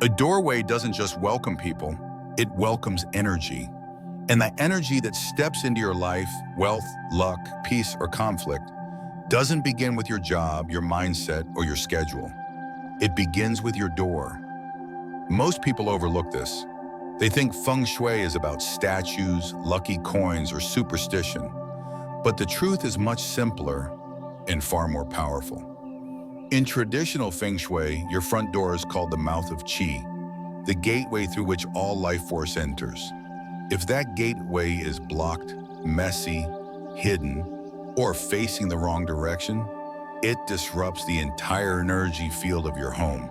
A doorway doesn't just welcome people, it welcomes energy. And the energy that steps into your life, wealth, luck, peace, or conflict, doesn't begin with your job, your mindset, or your schedule. It begins with your door. Most people overlook this. They think feng shui is about statues, lucky coins, or superstition. But the truth is much simpler and far more powerful. In traditional feng shui, your front door is called the mouth of qi, the gateway through which all life force enters. If that gateway is blocked, messy, hidden, or facing the wrong direction, it disrupts the entire energy field of your home.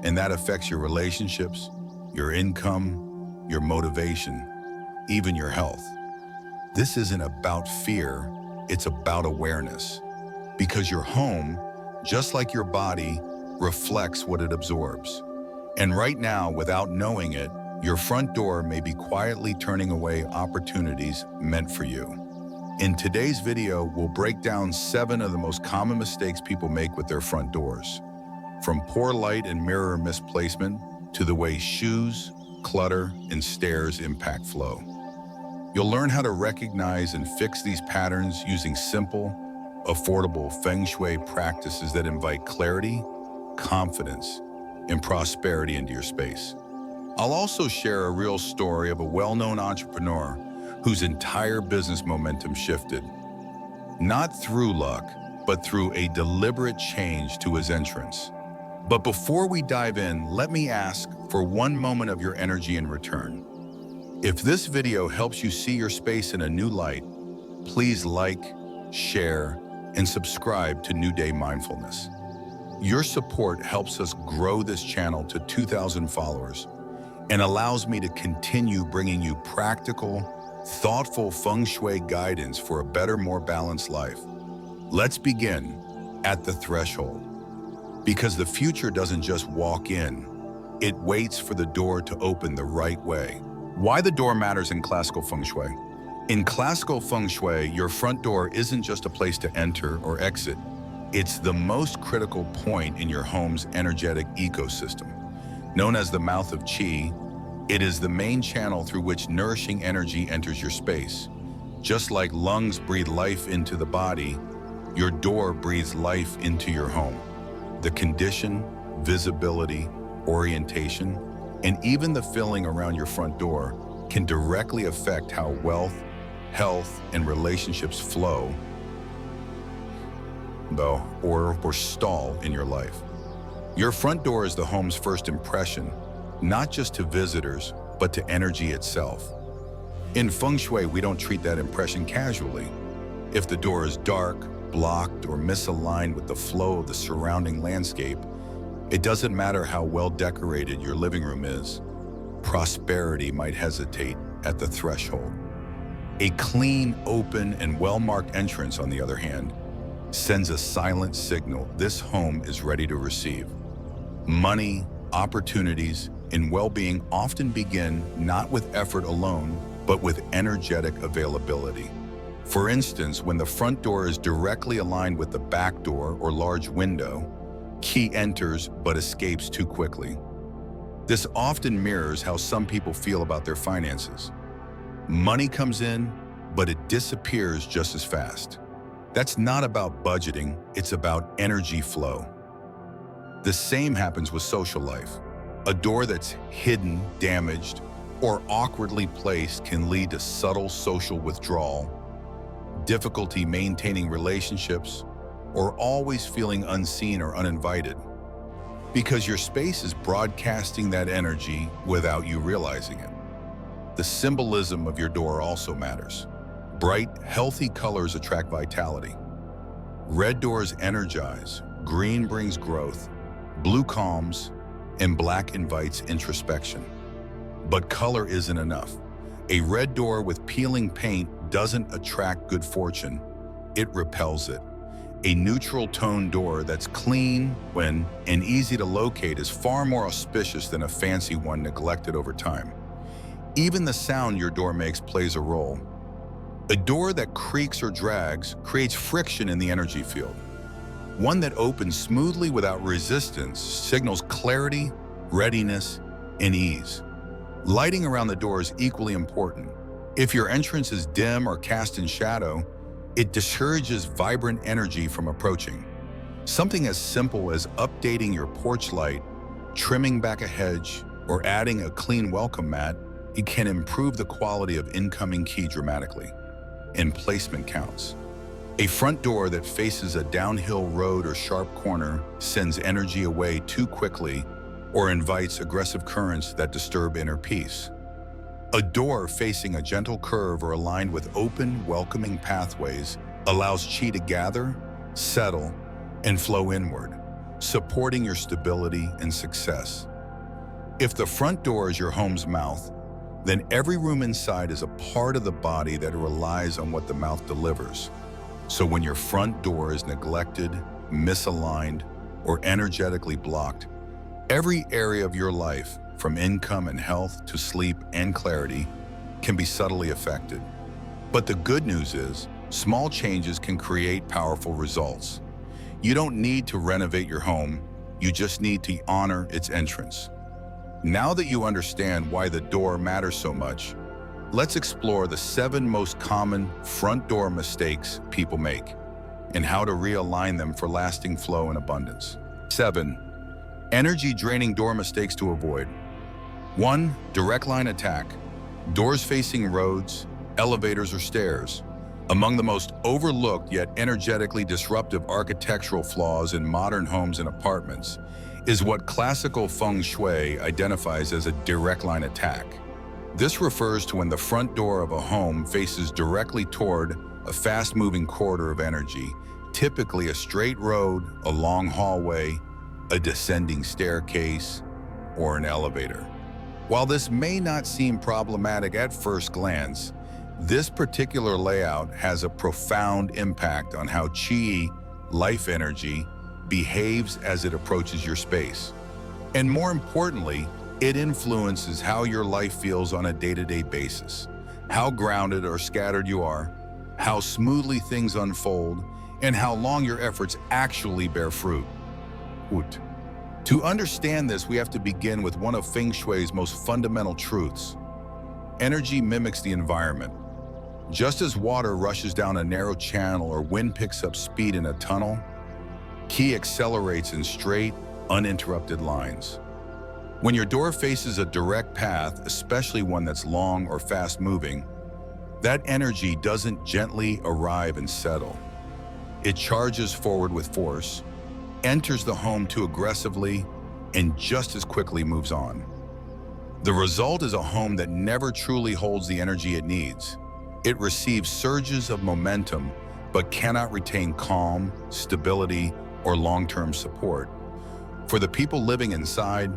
And that affects your relationships, your income, your motivation, even your health. This isn't about fear, it's about awareness. Because your home, just like your body, reflects what it absorbs. And right now, without knowing it, your front door may be quietly turning away opportunities meant for you. In today's video, we'll break down 7 of the most common mistakes people make with their front doors. From poor light and mirror misplacement to the way shoes, clutter, and stairs impact flow. You'll learn how to recognize and fix these patterns using simple, affordable feng shui practices that invite clarity, confidence, and prosperity into your space. I'll also share a real story of a well-known entrepreneur whose entire business momentum shifted, not through luck, but through a deliberate change to his entrance. But before we dive in, let me ask for one moment of your energy in return. If this video helps you see your space in a new light, please like, share, and subscribe to New Day Mindfulness. Your support helps us grow this channel to 2,000 followers and allows me to continue bringing you practical, thoughtful feng shui guidance for a better, more balanced life. Let's begin at the threshold. Because the future doesn't just walk in, it waits for the door to open the right way. Why the door matters in classical feng shui. In classical feng shui, your front door isn't just a place to enter or exit. It's the most critical point in your home's energetic ecosystem. Known as the mouth of qi, it is the main channel through which nourishing energy enters your space. Just like lungs breathe life into the body, your door breathes life into your home. The condition, visibility, orientation, and even the filling around your front door can directly affect how wealth, health, and relationships flow, or stall in your life. Your front door is the home's first impression, not just to visitors, but to energy itself. In feng shui, we don't treat that impression casually. If the door is dark, blocked, or misaligned with the flow of the surrounding landscape, it doesn't matter how well decorated your living room is. Prosperity might hesitate at the threshold. A clean, open, and well-marked entrance, on the other hand, sends a silent signal this home is ready to receive. Money, opportunities, and well-being often begin not with effort alone, but with energetic availability. For instance, when the front door is directly aligned with the back door or large window, qi enters but escapes too quickly. This often mirrors how some people feel about their finances. Money comes in, but it disappears just as fast. That's not about budgeting, it's about energy flow. The same happens with social life. A door that's hidden, damaged, or awkwardly placed can lead to subtle social withdrawal, difficulty maintaining relationships, or always feeling unseen or uninvited. Because your space is broadcasting that energy without you realizing it. The symbolism of your door also matters. Bright, healthy colors attract vitality. Red doors energize, green brings growth, blue calms, and black invites introspection. But color isn't enough. A red door with peeling paint doesn't attract good fortune, it repels it. A neutral tone door that's clean and easy to locate is far more auspicious than a fancy one neglected over time. Even the sound your door makes plays a role. A door that creaks or drags creates friction in the energy field. One that opens smoothly without resistance signals clarity, readiness, and ease. Lighting around the door is equally important. If your entrance is dim or cast in shadow, it discourages vibrant energy from approaching. Something as simple as updating your porch light, trimming back a hedge, or adding a clean welcome mat, it can improve the quality of incoming qi dramatically. And placement counts. A front door that faces a downhill road or sharp corner sends energy away too quickly or invites aggressive currents that disturb inner peace. A door facing a gentle curve or aligned with open, welcoming pathways allows qi to gather, settle, and flow inward, supporting your stability and success. If the front door is your home's mouth, then every room inside is a part of the body that relies on what the mouth delivers. So when your front door is neglected, misaligned, or energetically blocked, every area of your life, from income and health to sleep and clarity, can be subtly affected. But the good news is, small changes can create powerful results. You don't need to renovate your home, you just need to honor its entrance. Now that you understand why the door matters so much, let's explore the 7 most common front door mistakes people make and how to realign them for lasting flow and abundance. 7. Energy-draining door mistakes to avoid. 1. Direct line attack. Doors facing roads, elevators, or stairs. Among the most overlooked yet energetically disruptive architectural flaws in modern homes and apartments is what classical feng shui identifies as a direct line attack. This refers to when the front door of a home faces directly toward a fast-moving corridor of energy, typically a straight road, a long hallway, a descending staircase, or an elevator. While this may not seem problematic at first glance, this particular layout has a profound impact on how qi, life energy, behaves as it approaches your space. And more importantly, it influences how your life feels on a day-to-day basis, how grounded or scattered you are, how smoothly things unfold, and how long your efforts actually bear fruit. To understand this, we have to begin with one of Feng Shui's most fundamental truths. Energy mimics the environment. Just as water rushes down a narrow channel or wind picks up speed in a tunnel, qi accelerates in straight, uninterrupted lines. When your door faces a direct path, especially one that's long or fast-moving, that energy doesn't gently arrive and settle. It charges forward with force, enters the home too aggressively, and just as quickly moves on. The result is a home that never truly holds the energy it needs. It receives surges of momentum, but cannot retain calm, stability, or long-term support. For the people living inside,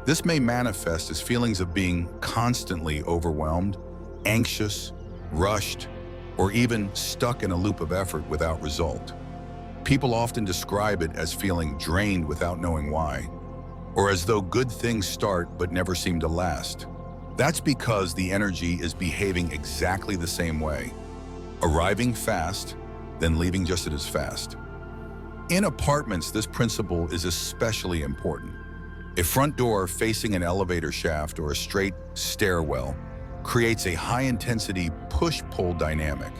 this may manifest as feelings of being constantly overwhelmed, anxious, rushed, or even stuck in a loop of effort without result. People often describe it as feeling drained without knowing why, or as though good things start but never seem to last. That's because the energy is behaving exactly the same way, arriving fast, then leaving just as fast. In apartments, this principle is especially important. A front door facing an elevator shaft or a straight stairwell creates a high-intensity push-pull dynamic.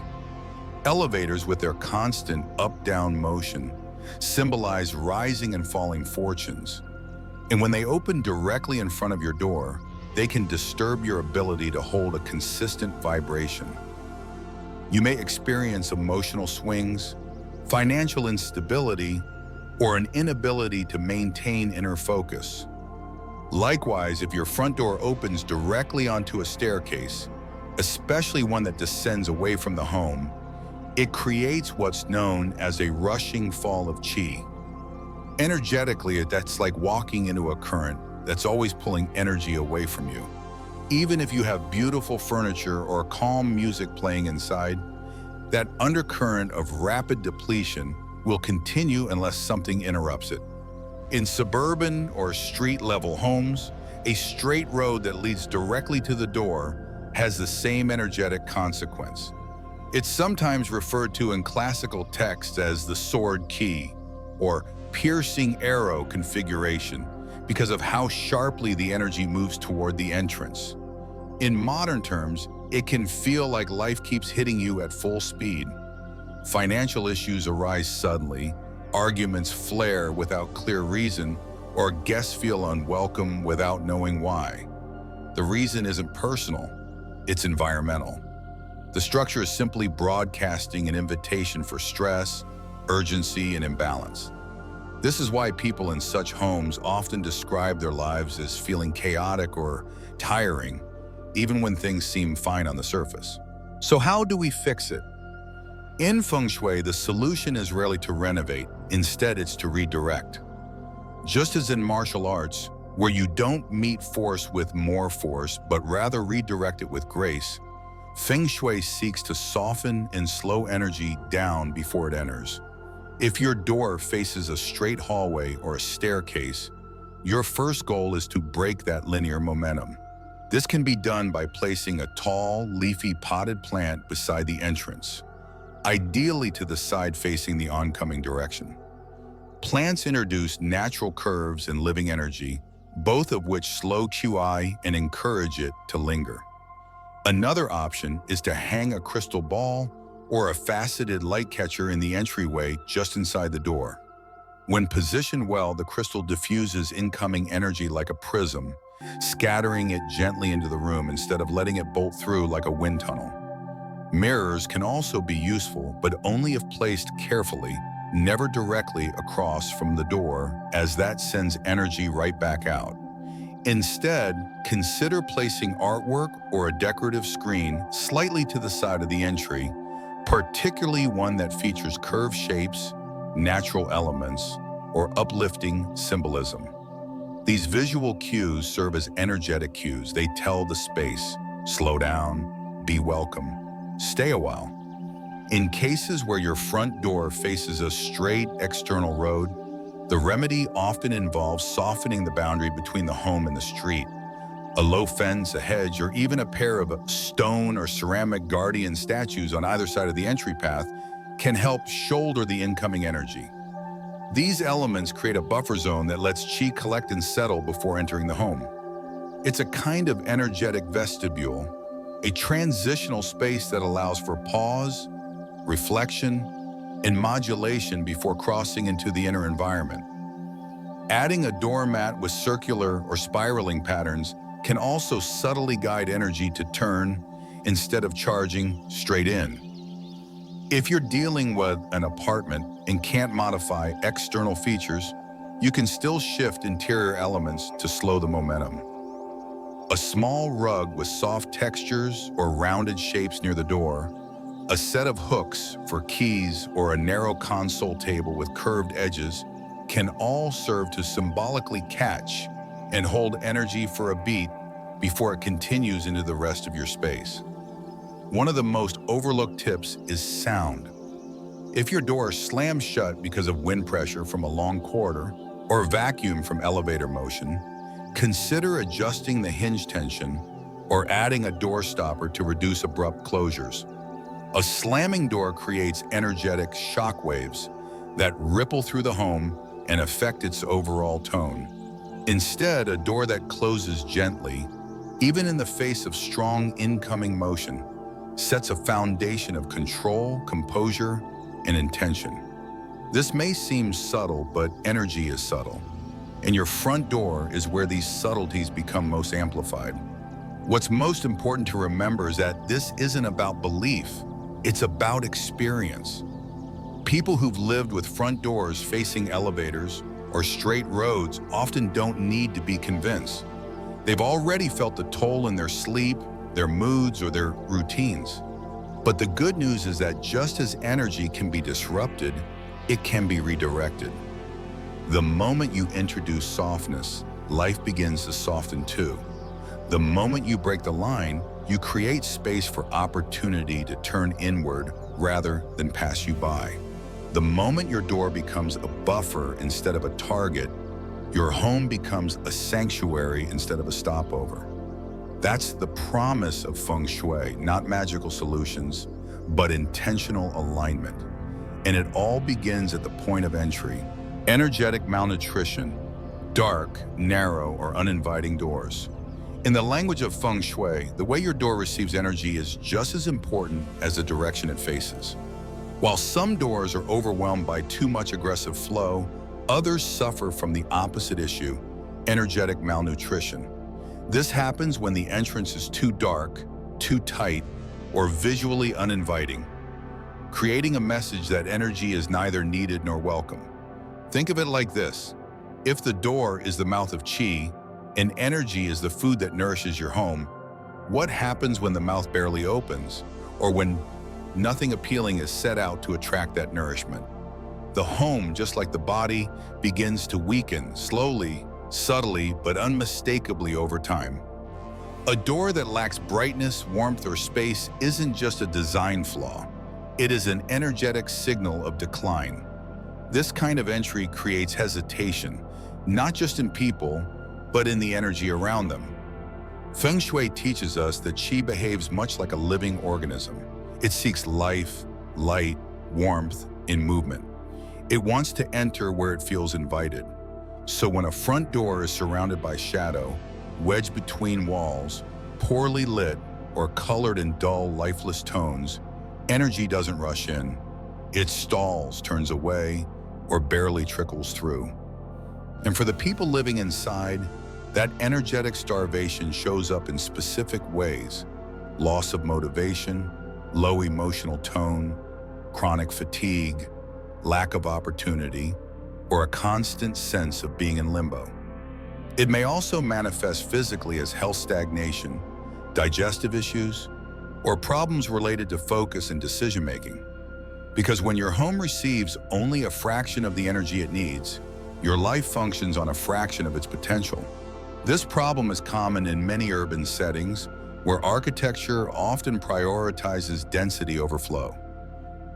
Elevators, with their constant up-down motion, symbolize rising and falling fortunes. And when they open directly in front of your door, they can disturb your ability to hold a consistent vibration. You may experience emotional swings, financial instability, or an inability to maintain inner focus. Likewise, if your front door opens directly onto a staircase, especially one that descends away from the home, it creates what's known as a rushing fall of qi. Energetically, that's like walking into a current that's always pulling energy away from you. Even if you have beautiful furniture or calm music playing inside, that undercurrent of rapid depletion will continue unless something interrupts it. In suburban or street-level homes, a straight road that leads directly to the door has the same energetic consequence. It's sometimes referred to in classical texts as the sword key or piercing arrow configuration because of how sharply the energy moves toward the entrance. In modern terms, it can feel like life keeps hitting you at full speed. Financial issues arise suddenly, arguments flare without clear reason, or guests feel unwelcome without knowing why. The reason isn't personal, it's environmental. The structure is simply broadcasting an invitation for stress, urgency, and imbalance. This is why people in such homes often describe their lives as feeling chaotic or tiring, even when things seem fine on the surface. So how do we fix it? In Feng Shui, the solution is rarely to renovate, instead it's to redirect. Just as in martial arts, where you don't meet force with more force, but rather redirect it with grace, Feng Shui seeks to soften and slow energy down before it enters. If your door faces a straight hallway or a staircase, your first goal is to break that linear momentum. This can be done by placing a tall, leafy potted plant beside the entrance, ideally to the side facing the oncoming direction. Plants introduce natural curves and living energy, both of which slow QI and encourage it to linger. Another option is to hang a crystal ball or a faceted light catcher in the entryway just inside the door. When positioned well, the crystal diffuses incoming energy like a prism, scattering it gently into the room instead of letting it bolt through like a wind tunnel. Mirrors can also be useful, but only if placed carefully, never directly across from the door, as that sends energy right back out. Instead, consider placing artwork or a decorative screen slightly to the side of the entry, particularly one that features curved shapes, natural elements, or uplifting symbolism. These visual cues serve as energetic cues. They tell the space, slow down, be welcome, stay a while. In cases where your front door faces a straight external road, the remedy often involves softening the boundary between the home and the street. A low fence, a hedge, or even a pair of stone or ceramic guardian statues on either side of the entry path can help shoulder the incoming energy. These elements create a buffer zone that lets qi collect and settle before entering the home. It's a kind of energetic vestibule, a transitional space that allows for pause, reflection, and modulation before crossing into the inner environment. Adding a doormat with circular or spiraling patterns can also subtly guide energy to turn instead of charging straight in. If you're dealing with an apartment and can't modify external features, you can still shift interior elements to slow the momentum. A small rug with soft textures or rounded shapes near the door, a set of hooks for keys, or a narrow console table with curved edges can all serve to symbolically catch and hold energy for a beat before it continues into the rest of your space. One of the most overlooked tips is sound. If your door slams shut because of wind pressure from a long corridor or vacuum from elevator motion, consider adjusting the hinge tension or adding a door stopper to reduce abrupt closures. A slamming door creates energetic shock waves that ripple through the home and affect its overall tone. Instead, a door that closes gently, even in the face of strong incoming motion, sets a foundation of control, composure, and intention. This may seem subtle, but energy is subtle, and your front door is where these subtleties become most amplified. What's most important to remember is that this isn't about belief, it's about experience. People who've lived with front doors facing elevators or straight roads often don't need to be convinced. They've already felt the toll in their sleep, their moods, or their routines. But the good news is that just as energy can be disrupted, it can be redirected. The moment you introduce softness, life begins to soften too. The moment you break the line, you create space for opportunity to turn inward rather than pass you by. The moment your door becomes a buffer instead of a target, your home becomes a sanctuary instead of a stopover. That's the promise of Feng Shui, not magical solutions, but intentional alignment. And it all begins at the point of entry. Energetic malnutrition, Dark, narrow, or uninviting doors. In the language of feng shui, the way your door receives energy is just as important as the direction it faces. While some doors are overwhelmed by too much aggressive flow, others suffer from the opposite issue, energetic malnutrition. This happens when the entrance is too dark, too tight, or visually uninviting, creating a message that energy is neither needed nor welcome. Think of it like this. If the door is the mouth of qi, and energy is the food that nourishes your home, what happens when the mouth barely opens, or when nothing appealing is set out to attract that nourishment? The home, just like the body, begins to weaken, slowly, subtly, but unmistakably over time. A door that lacks brightness, warmth, or space isn't just a design flaw. It is an energetic signal of decline. This kind of entry creates hesitation, not just in people, but in the energy around them. Feng Shui teaches us that qi behaves much like a living organism. It seeks life, light, warmth, and movement. It wants to enter where it feels invited. So when a front door is surrounded by shadow, wedged between walls, poorly lit, or colored in dull, lifeless tones, energy doesn't rush in. It stalls, turns away, or barely trickles through. And for the people living inside, that energetic starvation shows up in specific ways: loss of motivation, low emotional tone, chronic fatigue, lack of opportunity, or a constant sense of being in limbo. It may also manifest physically as health stagnation, digestive issues, or problems related to focus and decision-making. Because when your home receives only a fraction of the energy it needs, your life functions on a fraction of its potential. This problem is common in many urban settings where architecture often prioritizes density over flow.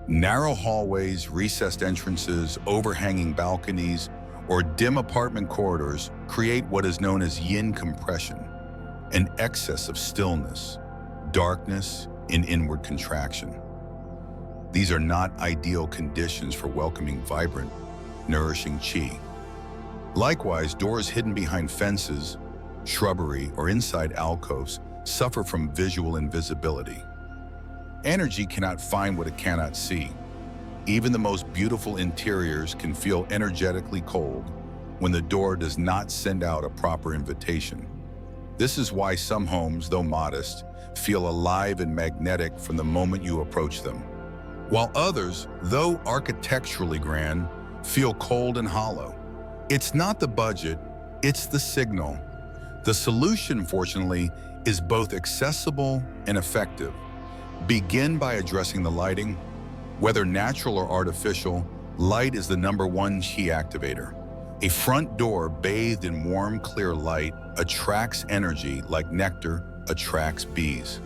Narrow hallways, recessed entrances, overhanging balconies, or dim apartment corridors create what is known as yin compression, an excess of stillness, darkness, and inward contraction. These are not ideal conditions for welcoming vibrant, nourishing qi. Likewise, doors hidden behind fences, shrubbery, or inside alcoves suffer from visual invisibility. Energy cannot find what it cannot see. Even the most beautiful interiors can feel energetically cold when the door does not send out a proper invitation. This is why some homes, though modest, feel alive and magnetic from the moment you approach them, while others, though architecturally grand, feel cold and hollow. It's not the budget, it's the signal. The solution, fortunately, is both accessible and effective. Begin by addressing the lighting. Whether natural or artificial, light is the #1 qi activator. A front door bathed in warm, clear light attracts energy like nectar attracts bees.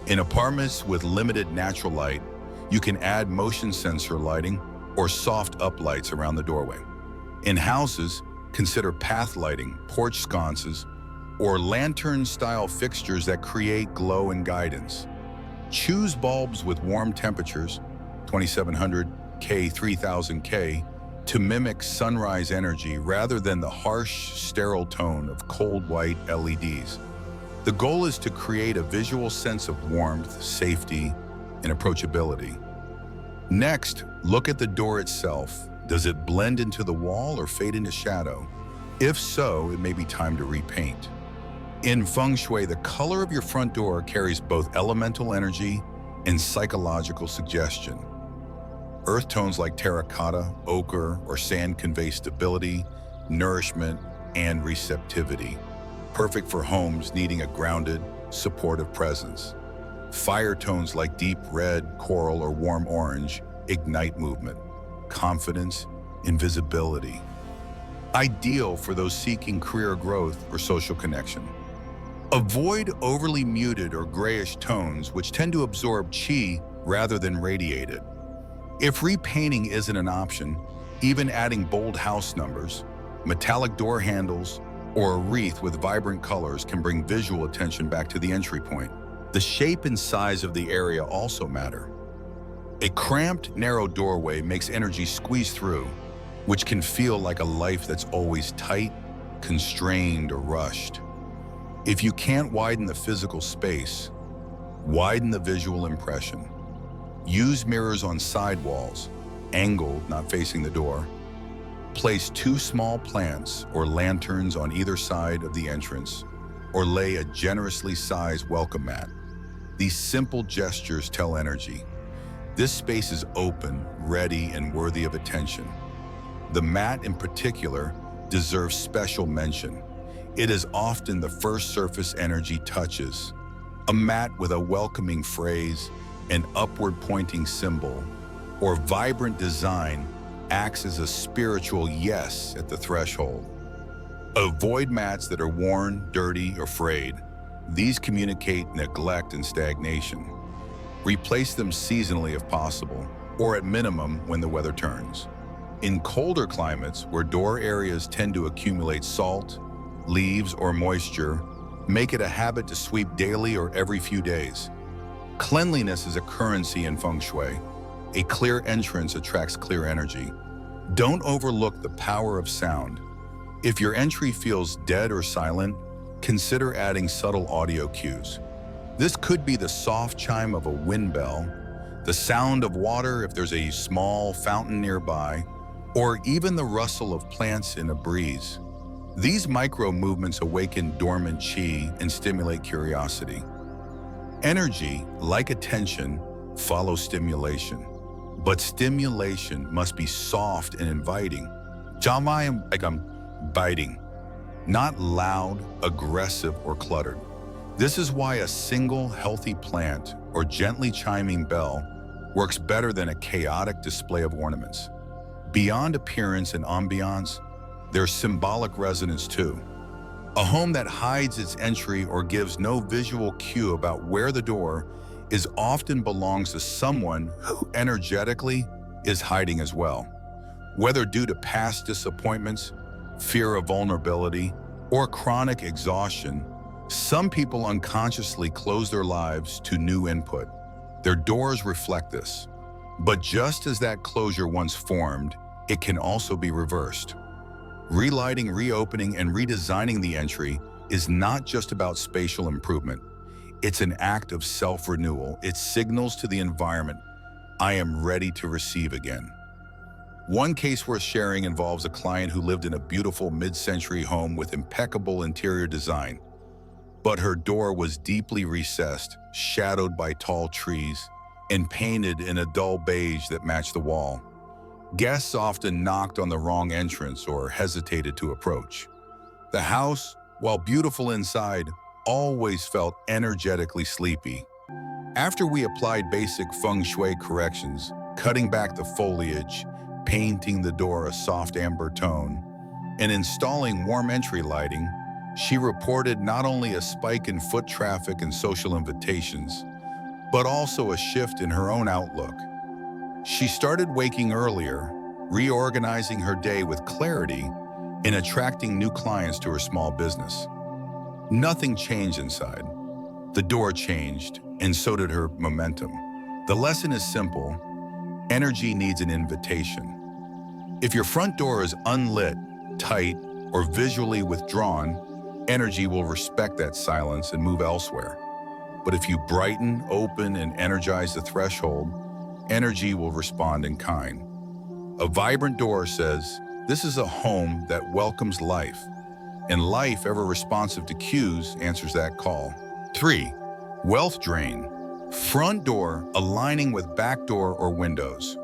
In apartments with limited natural light, you can add motion sensor lighting or soft uplights around the doorway. In houses, consider path lighting, porch sconces, or lantern-style fixtures that create glow and guidance. Choose bulbs with warm temperatures, 2700 K, 3000 K, to mimic sunrise energy rather than the harsh, sterile tone of cold white LEDs. The goal is to create a visual sense of warmth, safety, and approachability. Next, look at the door itself. Does it blend into the wall or fade into shadow? If so, it may be time to repaint. In feng shui, the color of your front door carries both elemental energy and psychological suggestion. Earth tones like terracotta, ochre, or sand convey stability, nourishment, and receptivity, perfect for homes needing a grounded, supportive presence. Fire tones like deep red, coral, or warm orange ignite movement, confidence, and visibility. Ideal for those seeking career growth or social connection. Avoid overly muted or grayish tones, which tend to absorb qi rather than radiate it. If repainting isn't an option, even adding bold house numbers, metallic door handles, or a wreath with vibrant colors can bring visual attention back to the entry point. The shape and size of the area also matter. A cramped, narrow doorway makes energy squeeze through, which can feel like a life that's always tight, constrained, or rushed. If you can't widen the physical space, widen the visual impression. Use mirrors on side walls, angled, not facing the door. Place 2 small plants or lanterns on either side of the entrance, or lay a generously sized welcome mat. These simple gestures tell energy. This space is open, ready, and worthy of attention. The mat in particular deserves special mention. It is often the first surface energy touches. A mat with a welcoming phrase, an upward-pointing symbol, or vibrant design acts as a spiritual yes at the threshold. Avoid mats that are worn, dirty, or frayed. These communicate neglect and stagnation. Replace them seasonally if possible, or at minimum when the weather turns. In colder climates, where door areas tend to accumulate salt, leaves, or moisture, make it a habit to sweep daily or every few days. Cleanliness is a currency in feng shui. A clear entrance attracts clear energy. Don't overlook the power of sound. If your entry feels dead or silent, consider adding subtle audio cues. This could be the soft chime of a wind bell, the sound of water if there's a small fountain nearby, or even the rustle of plants in a breeze. These micro movements awaken dormant qi and stimulate curiosity. Energy, like attention, follows stimulation. But stimulation must be soft and inviting. Like I'm biting, not loud, aggressive, or cluttered. This is why a single healthy plant or gently chiming bell works better than a chaotic display of ornaments. Beyond appearance and ambiance, there's symbolic resonance too. A home that hides its entry or gives no visual cue about where the door is often belongs to someone who energetically is hiding as well. Whether due to past disappointments, fear of vulnerability, or chronic exhaustion, some people unconsciously close their lives to new input. Their doors reflect this. But just as that closure once formed, it can also be reversed. Relighting, reopening, and redesigning the entry is not just about spatial improvement. It's an act of self-renewal. It signals to the environment, I am ready to receive again. One case worth sharing involves a client who lived in a beautiful mid-century home with impeccable interior design. But her door was deeply recessed, shadowed by tall trees, and painted in a dull beige that matched the wall. Guests often knocked on the wrong entrance or hesitated to approach. The house, while beautiful inside, always felt energetically sleepy. After we applied basic feng shui corrections, cutting back the foliage, painting the door a soft amber tone, and installing warm entry lighting, she reported not only a spike in foot traffic and social invitations, but also a shift in her own outlook. She started waking earlier, reorganizing her day with clarity, and attracting new clients to her small business. Nothing changed inside. The door changed, and so did her momentum. The lesson is simple. Energy needs an invitation. If your front door is unlit, tight, or visually withdrawn, energy will respect that silence and move elsewhere. But if you brighten, open, and energize the threshold, energy will respond in kind. A vibrant door says, this is a home that welcomes life, and life, ever responsive to cues, answers that call. 3. Wealth drain. Front door aligning with back door or windows.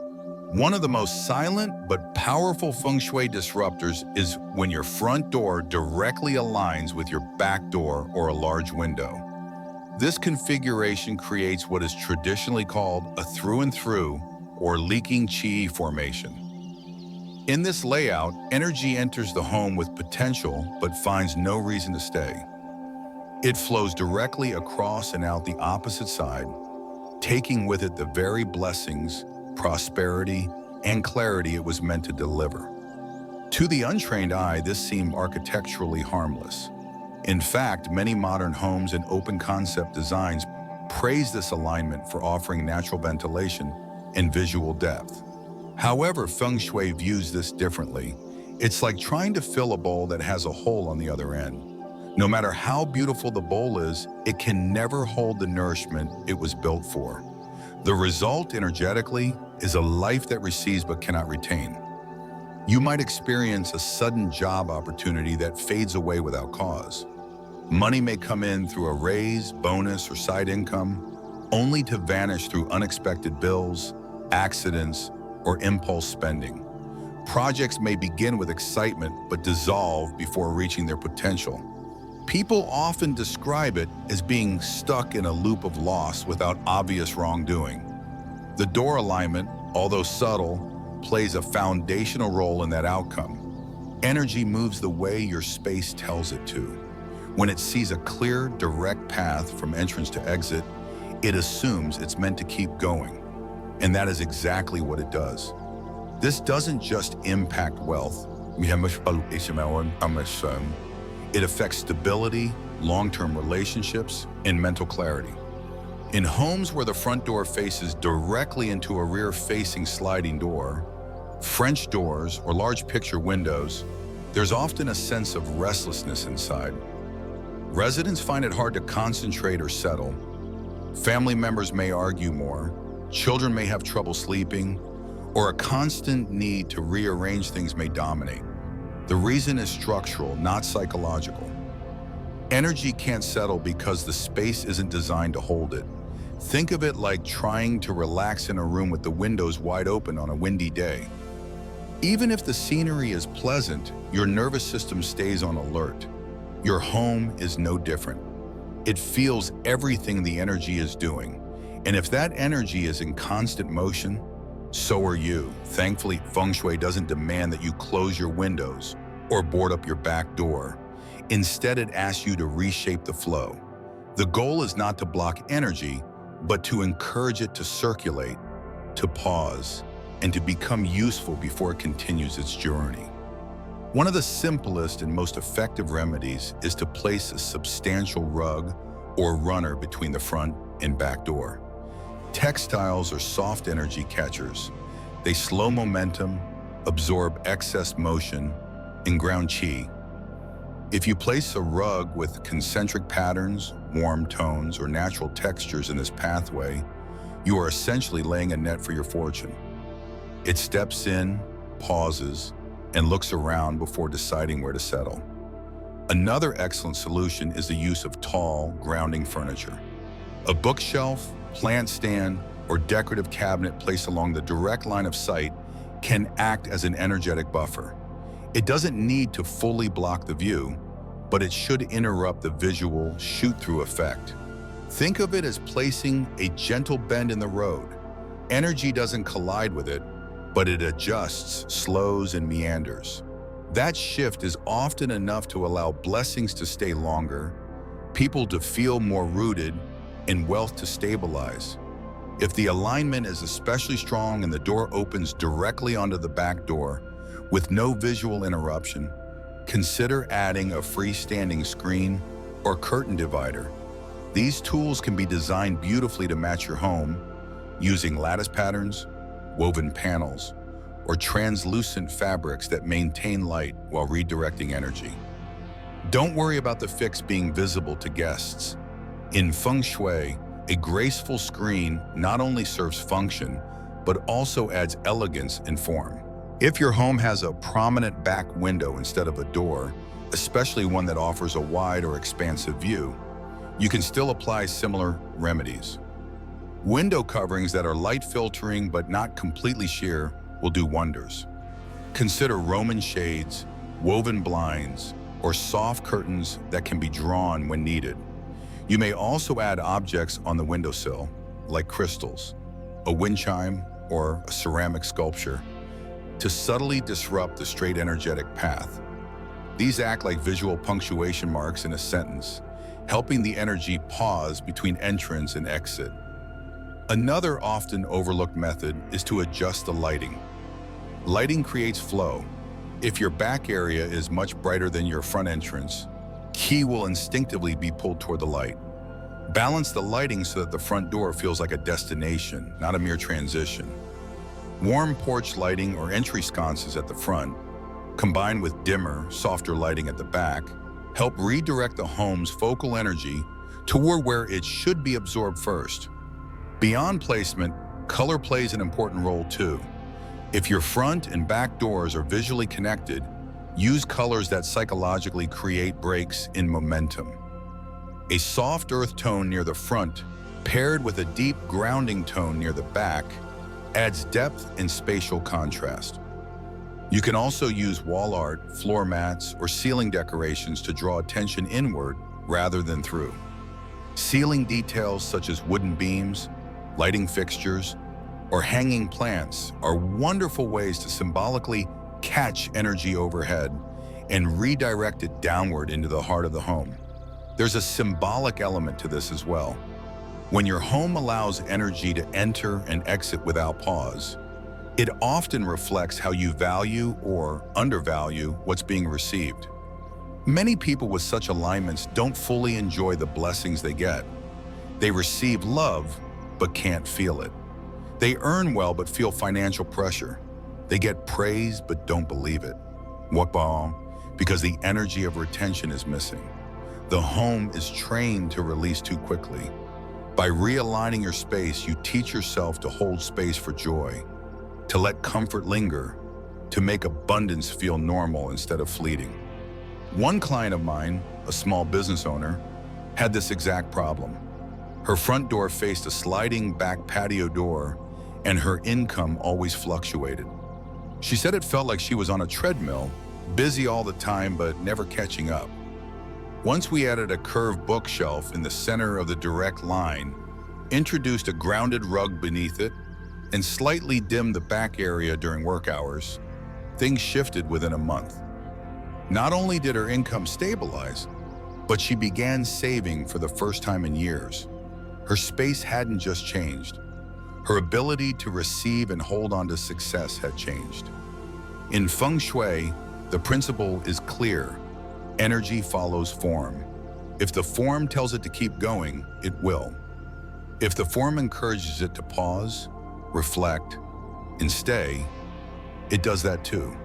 One of the most silent but powerful feng shui disruptors is when your front door directly aligns with your back door or a large window. This configuration creates what is traditionally called a through and through or leaking qi formation. In this layout, energy enters the home with potential but finds no reason to stay. It flows directly across and out the opposite side, taking with it the very blessings, prosperity, and clarity it was meant to deliver. To the untrained eye, this seemed architecturally harmless. In fact, many modern homes and open concept designs praise this alignment for offering natural ventilation and visual depth. However, feng shui views this differently. It's like trying to fill a bowl that has a hole on the other end. No matter how beautiful the bowl is, it can never hold the nourishment it was built for. The result, energetically, is a life that receives but cannot retain. You might experience a sudden job opportunity that fades away without cause. Money may come in through a raise, bonus, or side income, only to vanish through unexpected bills, accidents, or impulse spending. Projects may begin with excitement but dissolve before reaching their potential. People often describe it as being stuck in a loop of loss without obvious wrongdoing. The door alignment, although subtle, plays a foundational role in that outcome. Energy moves the way your space tells it to. When it sees a clear, direct path from entrance to exit, it assumes it's meant to keep going. And that is exactly what it does. This doesn't just impact wealth. It affects stability, long-term relationships, and mental clarity. In homes where the front door faces directly into a rear-facing sliding door, French doors, or large picture windows, there's often a sense of restlessness inside. Residents find it hard to concentrate or settle. Family members may argue more, children may have trouble sleeping, or a constant need to rearrange things may dominate. The reason is structural, not psychological. Energy can't settle because the space isn't designed to hold it. Think of it like trying to relax in a room with the windows wide open on a windy day. Even if the scenery is pleasant, your nervous system stays on alert. Your home is no different. It feels everything the energy is doing. And if that energy is in constant motion, so are you. Thankfully, Feng Shui doesn't demand that you close your windows or board up your back door. Instead, it asks you to reshape the flow. The goal is not to block energy, but to encourage it to circulate, to pause, and to become useful before it continues its journey. One of the simplest and most effective remedies is to place a substantial rug or runner between the front and back door. Textiles are soft energy catchers. They slow momentum, absorb excess motion, and ground qi. If you place a rug with concentric patterns, warm tones, or natural textures in this pathway, you are essentially laying a net for your fortune. It steps in, pauses, and looks around before deciding where to settle. Another excellent solution is the use of tall, grounding furniture. A bookshelf, plant stand, or decorative cabinet placed along the direct line of sight can act as an energetic buffer. It doesn't need to fully block the view, but it should interrupt the visual shoot-through effect. Think of it as placing a gentle bend in the road. Energy doesn't collide with it, but it adjusts, slows, and meanders. That shift is often enough to allow blessings to stay longer, people to feel more rooted, and wealth to stabilize. If the alignment is especially strong and the door opens directly onto the back door with no visual interruption, consider adding a freestanding screen or curtain divider. These tools can be designed beautifully to match your home using lattice patterns, woven panels, or translucent fabrics that maintain light while redirecting energy. Don't worry about the fix being visible to guests. In Feng Shui, a graceful screen not only serves function, but also adds elegance and form. If your home has a prominent back window instead of a door, especially one that offers a wide or expansive view, you can still apply similar remedies. Window coverings that are light filtering but not completely sheer will do wonders. Consider Roman shades, woven blinds, or soft curtains that can be drawn when needed. You may also add objects on the windowsill, like crystals, a wind chime, or a ceramic sculpture, to subtly disrupt the straight energetic path. These act like visual punctuation marks in a sentence, helping the energy pause between entrance and exit. Another often overlooked method is to adjust the lighting. Lighting creates flow. If your back area is much brighter than your front entrance, qi will instinctively be pulled toward the light. Balance the lighting so that the front door feels like a destination, not a mere transition. Warm porch lighting or entry sconces at the front, combined with dimmer, softer lighting at the back, help redirect the home's focal energy toward where it should be absorbed first. Beyond placement, color plays an important role too. If your front and back doors are visually connected, use colors that psychologically create breaks in momentum. A soft earth tone near the front, paired with a deep grounding tone near the back, adds depth and spatial contrast. You can also use wall art, floor mats, or ceiling decorations to draw attention inward rather than through. Ceiling details such as wooden beams, lighting fixtures, or hanging plants are wonderful ways to symbolically catch energy overhead and redirect it downward into the heart of the home. There's a symbolic element to this as well. When your home allows energy to enter and exit without pause, it often reflects how you value or undervalue what's being received. Many people with such alignments don't fully enjoy the blessings they get. They receive love, but can't feel it. They earn well, but feel financial pressure. They get praise, but don't believe it. What bomb? Because the energy of retention is missing. The home is trained to release too quickly. By realigning your space, you teach yourself to hold space for joy, to let comfort linger, to make abundance feel normal instead of fleeting. One client of mine, a small business owner, had this exact problem. Her front door faced a sliding back patio door, and her income always fluctuated. She said it felt like she was on a treadmill, busy all the time but never catching up. Once we added a curved bookshelf in the center of the direct line, introduced a grounded rug beneath it, and slightly dimmed the back area during work hours, things shifted within a month. Not only did her income stabilize, but she began saving for the first time in years. Her space hadn't just changed. Her ability to receive and hold on to success had changed. In Feng Shui, the principle is clear. Energy follows form. If the form tells it to keep going, it will. If the form encourages it to pause, reflect, and stay, it does that too.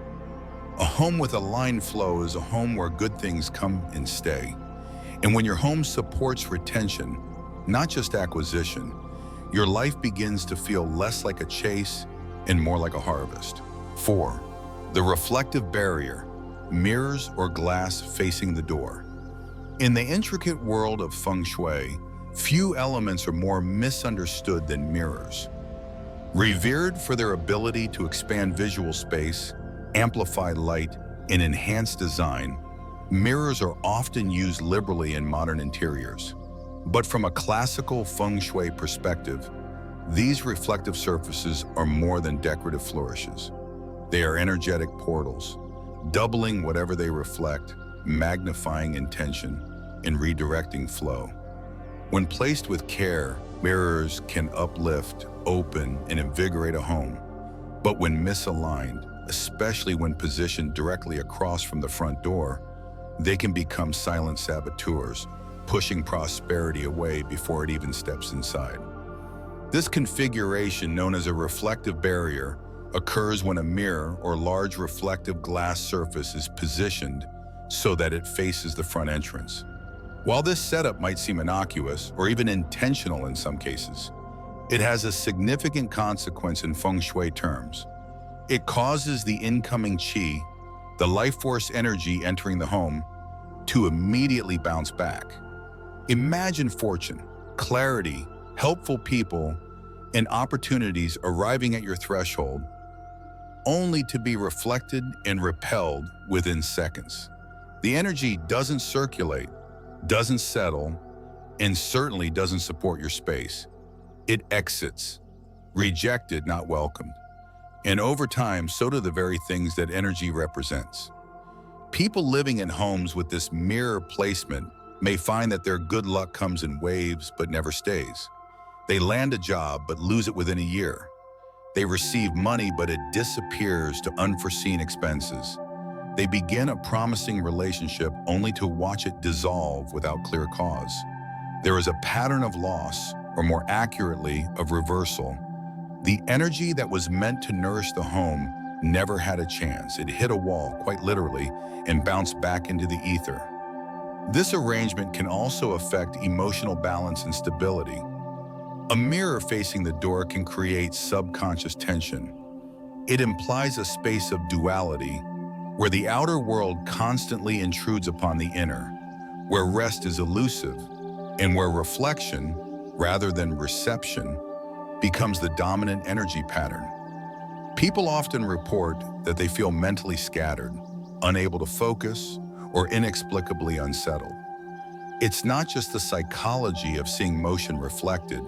A home with aligned flow is a home where good things come and stay. And when your home supports retention, not just acquisition, your life begins to feel less like a chase and more like a harvest. 4. The reflective barrier, mirrors or glass facing the door. In the intricate world of Feng Shui, few elements are more misunderstood than mirrors. Revered for their ability to expand visual space, amplify light, and enhance design, mirrors are often used liberally in modern interiors. But from a classical Feng Shui perspective, these reflective surfaces are more than decorative flourishes. They are energetic portals, doubling whatever they reflect, magnifying intention, and redirecting flow. When placed with care, mirrors can uplift, open, and invigorate a home. But when misaligned, especially when positioned directly across from the front door, they can become silent saboteurs, pushing prosperity away before it even steps inside. This configuration, known as a reflective barrier, occurs when a mirror or large reflective glass surface is positioned so that it faces the front entrance. While this setup might seem innocuous or even intentional in some cases, it has a significant consequence in Feng Shui terms. It causes the incoming qi, the life force energy entering the home, to immediately bounce back. Imagine fortune, clarity, helpful people, and opportunities arriving at your threshold, only to be reflected and repelled within seconds. The energy doesn't circulate, doesn't settle, and certainly doesn't support your space. It exits, rejected, not welcomed. And over time, so do the very things that energy represents. People living in homes with this mirror placement may find that their good luck comes in waves but never stays. They land a job but lose it within a year. They receive money but it disappears to unforeseen expenses. They begin a promising relationship only to watch it dissolve without clear cause. There is a pattern of loss, or more accurately, of reversal. The energy that was meant to nourish the home never had a chance. It hit a wall, quite literally, and bounced back into the ether. This arrangement can also affect emotional balance and stability. A mirror facing the door can create subconscious tension. It implies a space of duality, where the outer world constantly intrudes upon the inner, where rest is elusive, and where reflection, rather than reception, becomes the dominant energy pattern. People often report that they feel mentally scattered, unable to focus, or inexplicably unsettled. It's not just the psychology of seeing motion reflected,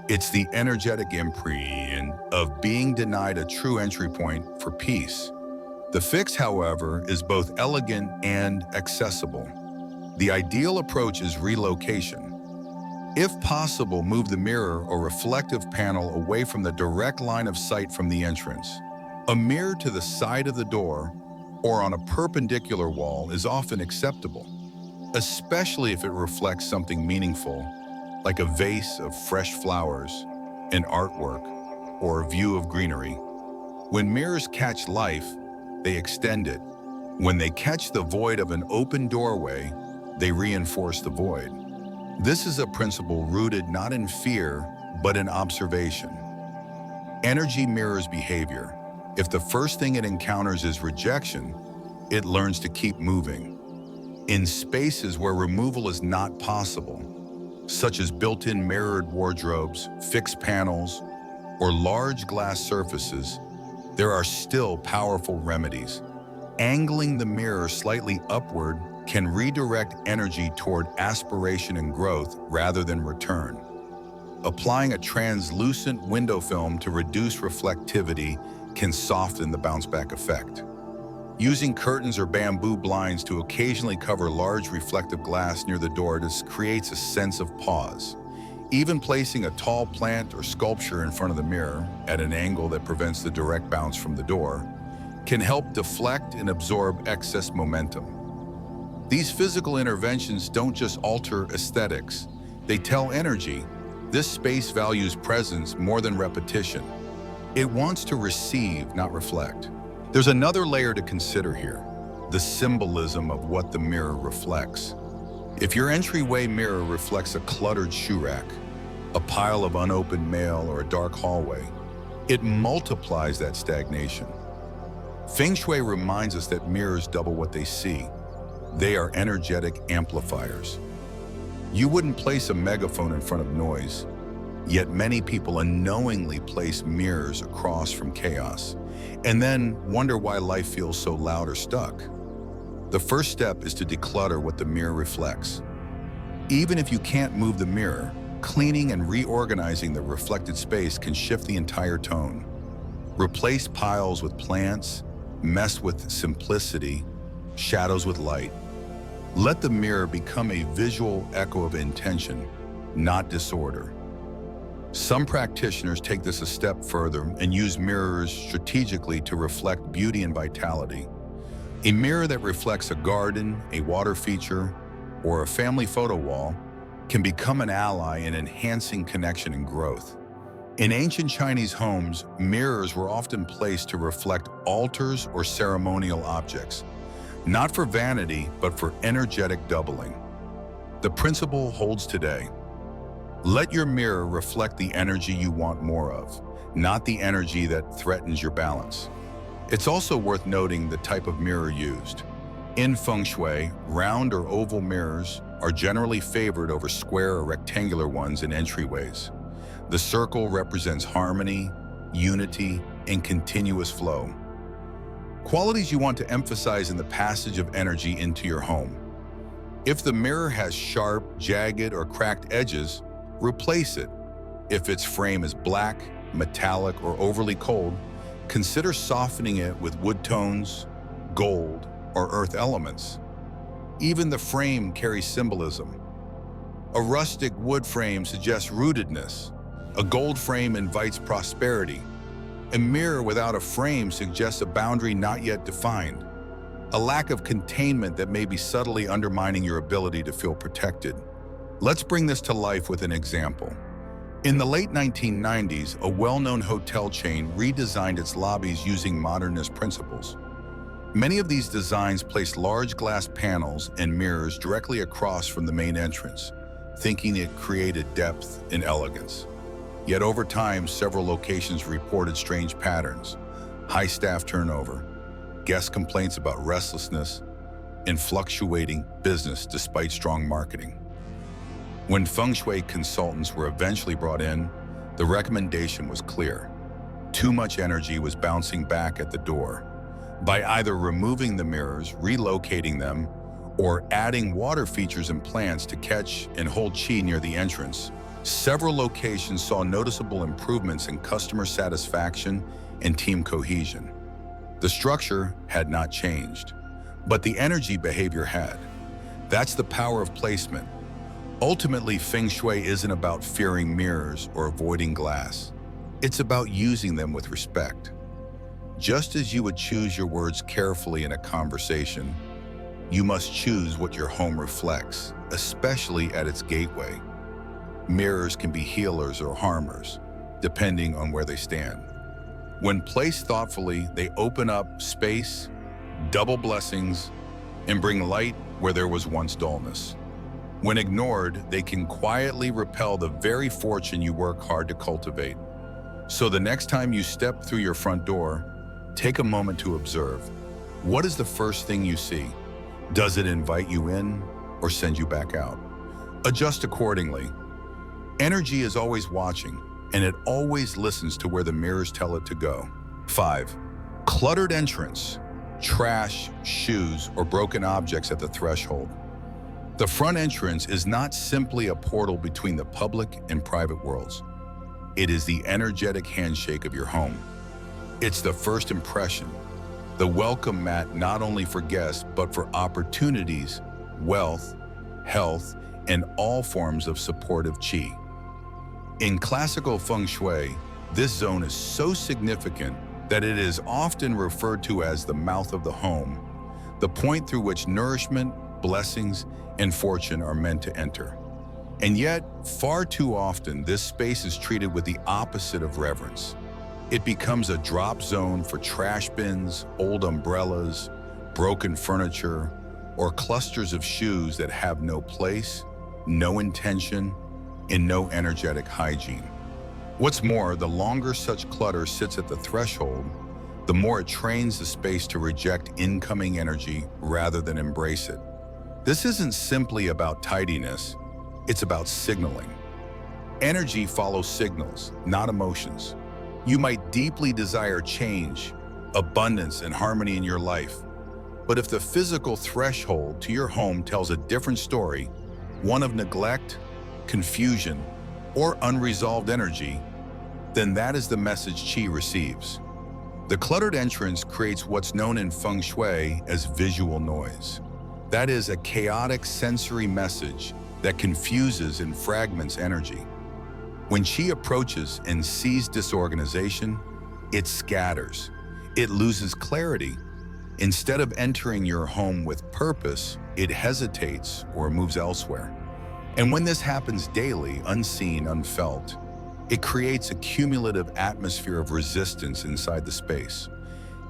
it's the energetic imprint of being denied a true entry point for peace. The fix, however, is both elegant and accessible. The ideal approach is relocation. If possible, move the mirror or reflective panel away from the direct line of sight from the entrance. A mirror to the side of the door or on a perpendicular wall is often acceptable, especially if it reflects something meaningful, like a vase of fresh flowers, an artwork, or a view of greenery. When mirrors catch life, they extend it. When they catch the void of an open doorway, they reinforce the void. This is a principle rooted not in fear, but in observation. Energy mirrors behavior. If the first thing it encounters is rejection, it learns to keep moving. In spaces where removal is not possible, such as built-in mirrored wardrobes, fixed panels, or large glass surfaces, there are still powerful remedies. Angling the mirror slightly upward can redirect energy toward aspiration and growth rather than return. Applying a translucent window film to reduce reflectivity can soften the bounce-back effect. Using curtains or bamboo blinds to occasionally cover large reflective glass near the door creates a sense of pause. Even placing a tall plant or sculpture in front of the mirror at an angle that prevents the direct bounce from the door can help deflect and absorb excess momentum. These physical interventions don't just alter aesthetics, they tell energy. This space values presence more than repetition. It wants to receive, not reflect. There's another layer to consider here, the symbolism of what the mirror reflects. If your entryway mirror reflects a cluttered shoe rack, a pile of unopened mail, or a dark hallway, it multiplies that stagnation. Feng Shui reminds us that mirrors double what they see. They are energetic amplifiers. You wouldn't place a megaphone in front of noise, yet many people unknowingly place mirrors across from chaos, and then wonder why life feels so loud or stuck. The first step is to declutter what the mirror reflects. Even if you can't move the mirror, cleaning and reorganizing the reflected space can shift the entire tone. Replace piles with plants, mess with simplicity, shadows with light. Let the mirror become a visual echo of intention, not disorder. Some practitioners take this a step further and use mirrors strategically to reflect beauty and vitality. A mirror that reflects a garden, a water feature, or a family photo wall can become an ally in enhancing connection and growth. In ancient Chinese homes, mirrors were often placed to reflect altars or ceremonial objects, not for vanity, but for energetic doubling. The principle holds today. Let your mirror reflect the energy you want more of, not the energy that threatens your balance. It's also worth noting the type of mirror used. In Feng Shui, round or oval mirrors are generally favored over square or rectangular ones in entryways. The circle represents harmony, unity, and continuous flow. Qualities you want to emphasize in the passage of energy into your home. If the mirror has sharp, jagged, or cracked edges, replace it. If its frame is black, metallic, or overly cold, consider softening it with wood tones, gold, or earth elements. Even the frame carries symbolism. A rustic wood frame suggests rootedness. A gold frame invites prosperity. A mirror without a frame suggests a boundary not yet defined, a lack of containment that may be subtly undermining your ability to feel protected. Let's bring this to life with an example. In the late 1990s, a well-known hotel chain redesigned its lobbies using modernist principles. Many of these designs placed large glass panels and mirrors directly across from the main entrance, thinking it created depth and elegance. Yet over time, several locations reported strange patterns: high staff turnover, guest complaints about restlessness, and fluctuating business despite strong marketing. When feng shui consultants were eventually brought in, the recommendation was clear. Too much energy was bouncing back at the door. By either removing the mirrors, relocating them, or adding water features and plants to catch and hold qi near the entrance, several locations saw noticeable improvements in customer satisfaction and team cohesion. The structure had not changed, but the energy behavior had. That's the power of placement. Ultimately, feng shui isn't about fearing mirrors or avoiding glass. It's about using them with respect. Just as you would choose your words carefully in a conversation, you must choose what your home reflects, especially at its gateway. Mirrors can be healers or harmers, depending on where they stand. When placed thoughtfully, they open up space, double blessings, and bring light where there was once dullness. When ignored, they can quietly repel the very fortune you work hard to cultivate. So the next time you step through your front door, take a moment to observe. What is the first thing you see? Does it invite you in or send you back out? Adjust accordingly. Energy is always watching, and it always listens to where the mirrors tell it to go. 5. Cluttered entrance. Trash, shoes, or broken objects at the threshold. The front entrance is not simply a portal between the public and private worlds. It is the energetic handshake of your home. It's the first impression, the welcome mat not only for guests, but for opportunities, wealth, health, and all forms of supportive qi. In classical feng shui, this zone is so significant that it is often referred to as the mouth of the home, the point through which nourishment, blessings, and fortune are meant to enter. And yet, far too often, this space is treated with the opposite of reverence. It becomes a drop zone for trash bins, old umbrellas, broken furniture, or clusters of shoes that have no place, no intention, and no energetic hygiene. What's more, the longer such clutter sits at the threshold, the more it trains the space to reject incoming energy rather than embrace it. This isn't simply about tidiness, it's about signaling. Energy follows signals, not emotions. You might deeply desire change, abundance, and harmony in your life, but if the physical threshold to your home tells a different story, one of neglect, confusion, or unresolved energy, then that is the message qi receives. The cluttered entrance creates what's known in feng shui as visual noise. That is a chaotic sensory message that confuses and fragments energy. When qi approaches and sees disorganization, it scatters. It loses clarity. Instead of entering your home with purpose, it hesitates or moves elsewhere. And when this happens daily, unseen, unfelt, it creates a cumulative atmosphere of resistance inside the space.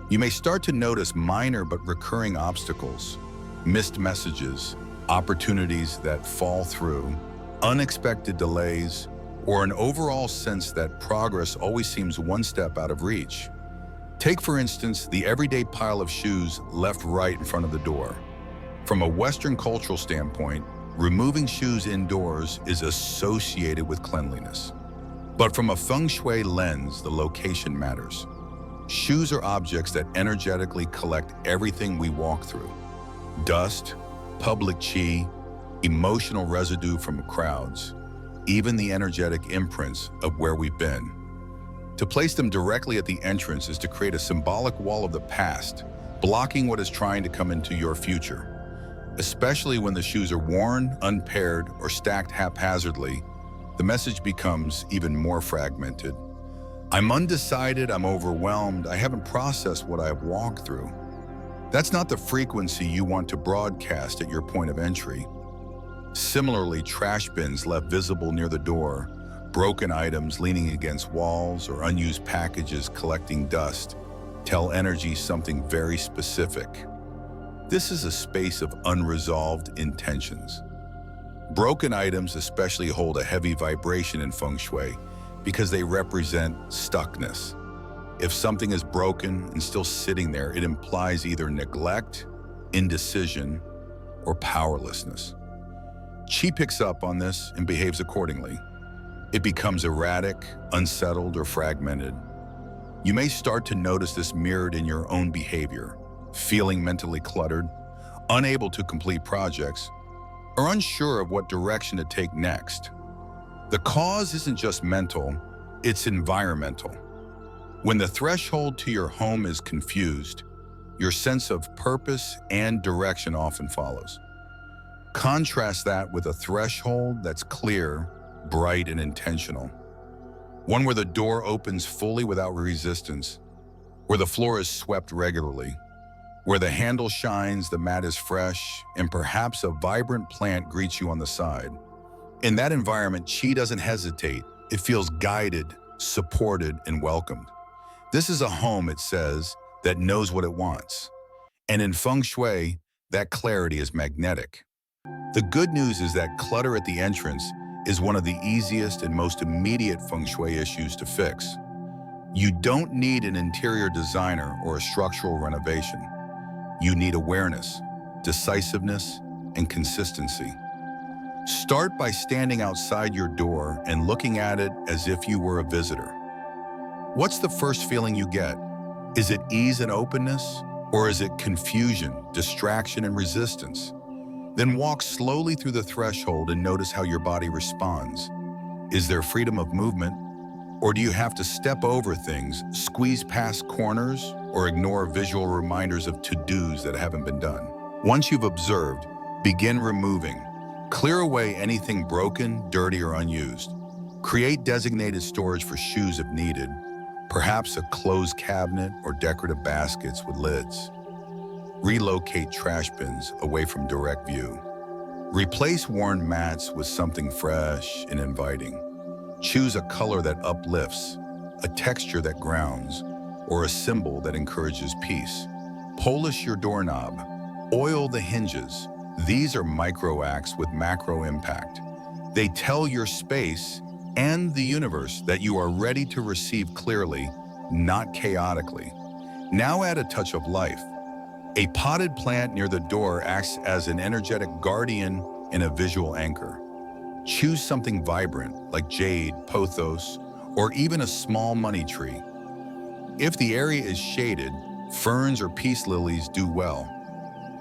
You may start to notice minor but recurring obstacles, missed messages, opportunities that fall through, unexpected delays, or an overall sense that progress always seems one step out of reach. Take, for instance, the everyday pile of shoes left right in front of the door. From a Western cultural standpoint, removing shoes indoors is associated with cleanliness. But from a feng shui lens, the location matters. Shoes are objects that energetically collect everything we walk through: dust, public qi, emotional residue from crowds, even the energetic imprints of where we've been. To place them directly at the entrance is to create a symbolic wall of the past, blocking what is trying to come into your future. Especially when the shoes are worn, unpaired, or stacked haphazardly, the message becomes even more fragmented. I'm undecided, I'm overwhelmed, I haven't processed what I've walked through. That's not the frequency you want to broadcast at your point of entry. Similarly, trash bins left visible near the door, Broken items leaning against walls or unused packages collecting dust tell energy something very specific. This is a space of unresolved intentions. Broken items especially hold a heavy vibration in feng shui because they represent stuckness. If something is broken and still sitting there, it implies either neglect, indecision, or powerlessness. Qi picks up on this and behaves accordingly. It becomes erratic, unsettled, or fragmented. You may start to notice this mirrored in your own behavior, feeling mentally cluttered, unable to complete projects, or unsure of what direction to take next. The cause isn't just mental, it's environmental. When the threshold to your home is confused, your sense of purpose and direction often follows. Contrast that with a threshold that's clear, bright, and intentional. One where the door opens fully without resistance, where the floor is swept regularly, where the handle shines, the mat is fresh, and perhaps a vibrant plant greets you on the side. In that environment, Qi doesn't hesitate. It feels guided, supported, and welcomed. This is a home, it says, that knows what it wants. And in feng shui, that clarity is magnetic. The good news is that clutter at the entrance is one of the easiest and most immediate feng shui issues to fix. You don't need an interior designer or a structural renovation. You need awareness, decisiveness, and consistency. Start by standing outside your door and looking at it as if you were a visitor. What's the first feeling you get? Is it ease and openness? Or is it confusion, distraction, and resistance? Then walk slowly through the threshold and notice how your body responds. Is there freedom of movement? Or do you have to step over things, squeeze past corners, or ignore visual reminders of to-dos that haven't been done? Once you've observed, begin removing. Clear away anything broken, dirty, or unused. Create designated storage for shoes if needed, perhaps a closed cabinet or decorative baskets with lids. Relocate trash bins away from direct view. Replace worn mats with something fresh and inviting. Choose a color that uplifts, a texture that grounds, or a symbol that encourages peace. Polish your doorknob. Oil the hinges. These are micro acts with macro impact. They tell your space and the universe that you are ready to receive clearly, not chaotically. Now add a touch of life. A potted plant near the door acts as an energetic guardian and a visual anchor. Choose something vibrant like jade, pothos, or even a small money tree. If the area is shaded, ferns or peace lilies do well.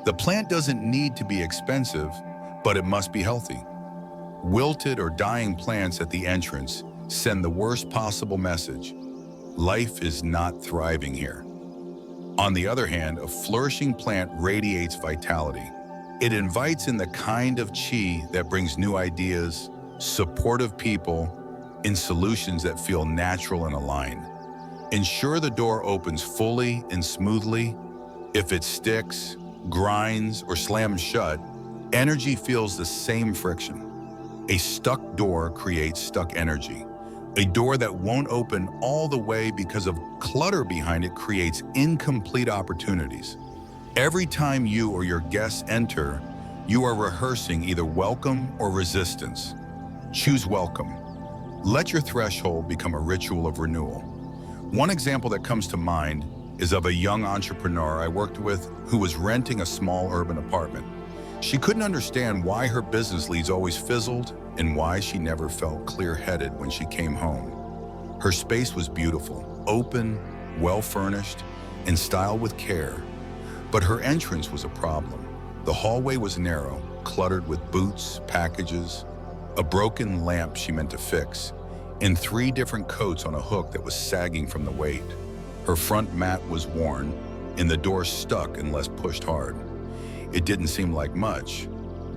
The plant doesn't need to be expensive, but it must be healthy. Wilted or dying plants at the entrance send the worst possible message. Life is not thriving here. On the other hand, a flourishing plant radiates vitality. It invites in the kind of qi that brings new ideas, supportive people, and solutions that feel natural and aligned. Ensure the door opens fully and smoothly. If it sticks, grinds, or slams shut, energy feels the same friction. A stuck door creates stuck energy. A door that won't open all the way because of clutter behind it creates incomplete opportunities. Every time you or your guests enter, you are rehearsing either welcome or resistance. Choose welcome. Let your threshold become a ritual of renewal. One example that comes to mind is of a young entrepreneur I worked with who was renting a small urban apartment. She couldn't understand why her business leads always fizzled and why she never felt clear-headed when she came home. Her space was beautiful, open, well-furnished, and styled with care. But her entrance was a problem. The hallway was narrow, cluttered with boots, packages, a broken lamp she meant to fix, and 3 different coats on a hook that was sagging from the weight. Her front mat was worn, and the door stuck unless pushed hard. It didn't seem like much,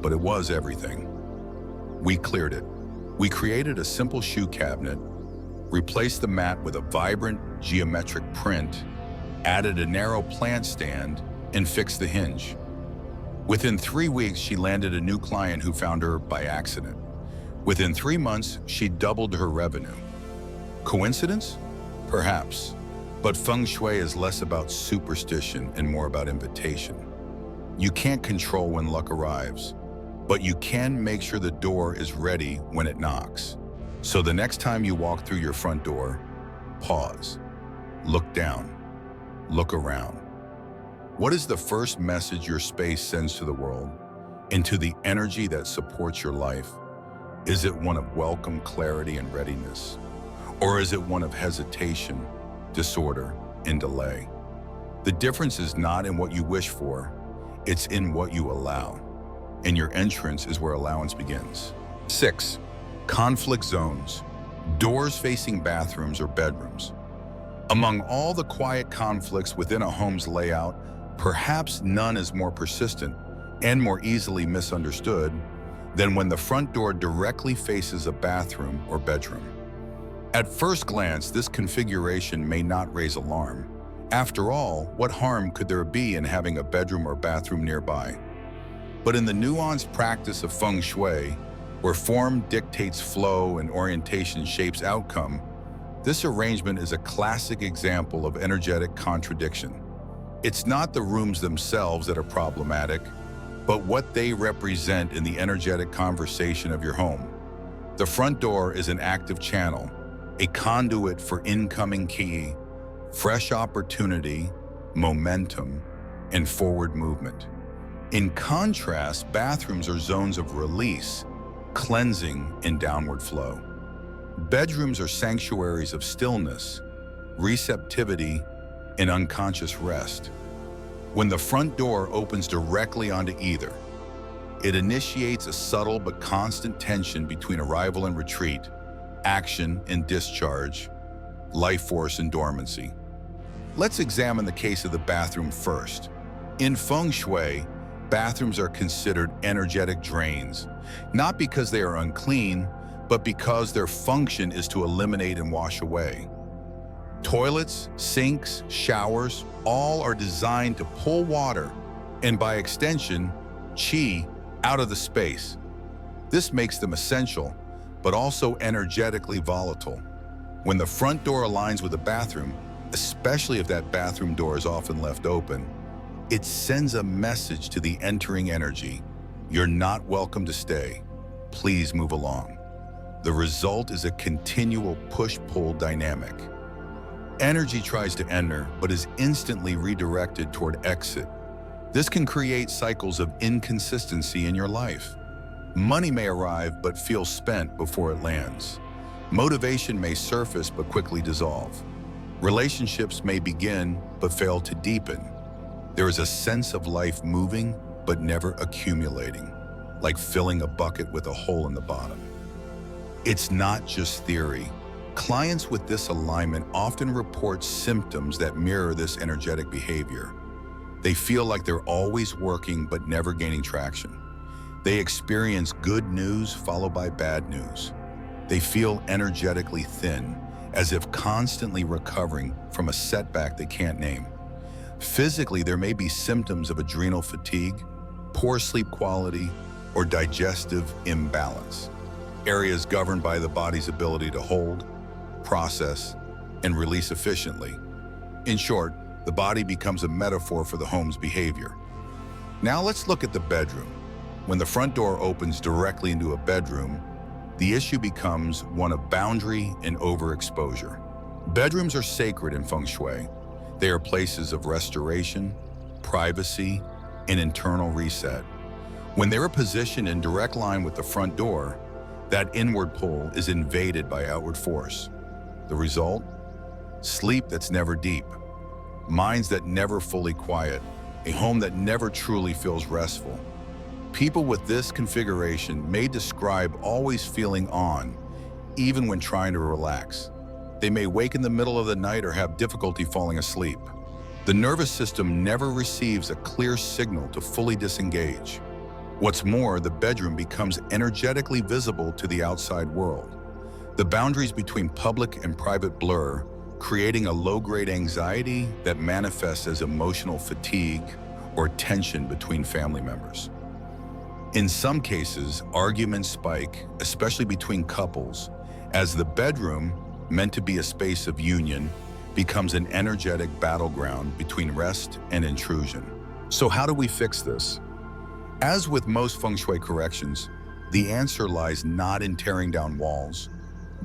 but it was everything. We cleared it. We created a simple shoe cabinet, replaced the mat with a vibrant geometric print, added a narrow plant stand, and fixed the hinge. Within 3 weeks, she landed a new client who found her by accident. Within 3 months, she doubled her revenue. Coincidence? Perhaps. But feng shui is less about superstition and more about invitation. You can't control when luck arrives, but you can make sure the door is ready when it knocks. So the next time you walk through your front door, pause, look down, look around. What is the first message your space sends to the world and to the energy that supports your life? Is it one of welcome, clarity, and readiness? Or is it one of hesitation, disorder, and delay? The difference is not in what you wish for, it's in what you allow. And your entrance is where allowance begins. 6. Conflict zones. Doors facing bathrooms or bedrooms. Among all the quiet conflicts within a home's layout, perhaps none is more persistent and more easily misunderstood than when the front door directly faces a bathroom or bedroom. At first glance, this configuration may not raise alarm. After all, what harm could there be in having a bedroom or bathroom nearby? But in the nuanced practice of feng shui, where form dictates flow and orientation shapes outcome, this arrangement is a classic example of energetic contradiction. It's not the rooms themselves that are problematic, but what they represent in the energetic conversation of your home. The front door is an active channel, a conduit for incoming ki, fresh opportunity, momentum, and forward movement. In contrast, bathrooms are zones of release, cleansing, and downward flow. Bedrooms are sanctuaries of stillness, receptivity, and unconscious rest. When the front door opens directly onto either, it initiates a subtle but constant tension between arrival and retreat, action and discharge, life force and dormancy. Let's examine the case of the bathroom first. In feng shui, bathrooms are considered energetic drains, not because they are unclean, but because their function is to eliminate and wash away. Toilets, sinks, showers, all are designed to pull water, and by extension, qi, out of the space. This makes them essential, but also energetically volatile. When the front door aligns with the bathroom, especially if that bathroom door is often left open, it sends a message to the entering energy. You're not welcome to stay. Please move along. The result is a continual push-pull dynamic. Energy tries to enter, but is instantly redirected toward exit. This can create cycles of inconsistency in your life. Money may arrive but feel spent before it lands. Motivation may surface but quickly dissolve. Relationships may begin but fail to deepen. There is a sense of life moving but never accumulating, like filling a bucket with a hole in the bottom. It's not just theory. Clients with this alignment often report symptoms that mirror this energetic behavior. They feel like they're always working but never gaining traction. They experience good news followed by bad news. They feel energetically thin, as if constantly recovering from a setback they can't name. Physically, there may be symptoms of adrenal fatigue, poor sleep quality, or digestive imbalance, areas governed by the body's ability to hold, process, and release efficiently. In short, the body becomes a metaphor for the home's behavior. Now let's look at the bedroom. When the front door opens directly into a bedroom, the issue becomes one of boundary and overexposure. Bedrooms are sacred in feng shui. They are places of restoration, privacy, and internal reset. When they are positioned in direct line with the front door, that inward pull is invaded by outward force. The result? Sleep that's never deep, minds that never fully quiet, a home that never truly feels restful. People with this configuration may describe always feeling on, even when trying to relax. They may wake in the middle of the night or have difficulty falling asleep. The nervous system never receives a clear signal to fully disengage. What's more, the bedroom becomes energetically visible to the outside world. The boundaries between public and private blur, creating a low-grade anxiety that manifests as emotional fatigue or tension between family members. In some cases, arguments spike, especially between couples, as the bedroom, meant to be a space of union, becomes an energetic battleground between rest and intrusion. So how do we fix this? As with most feng shui corrections, the answer lies not in tearing down walls,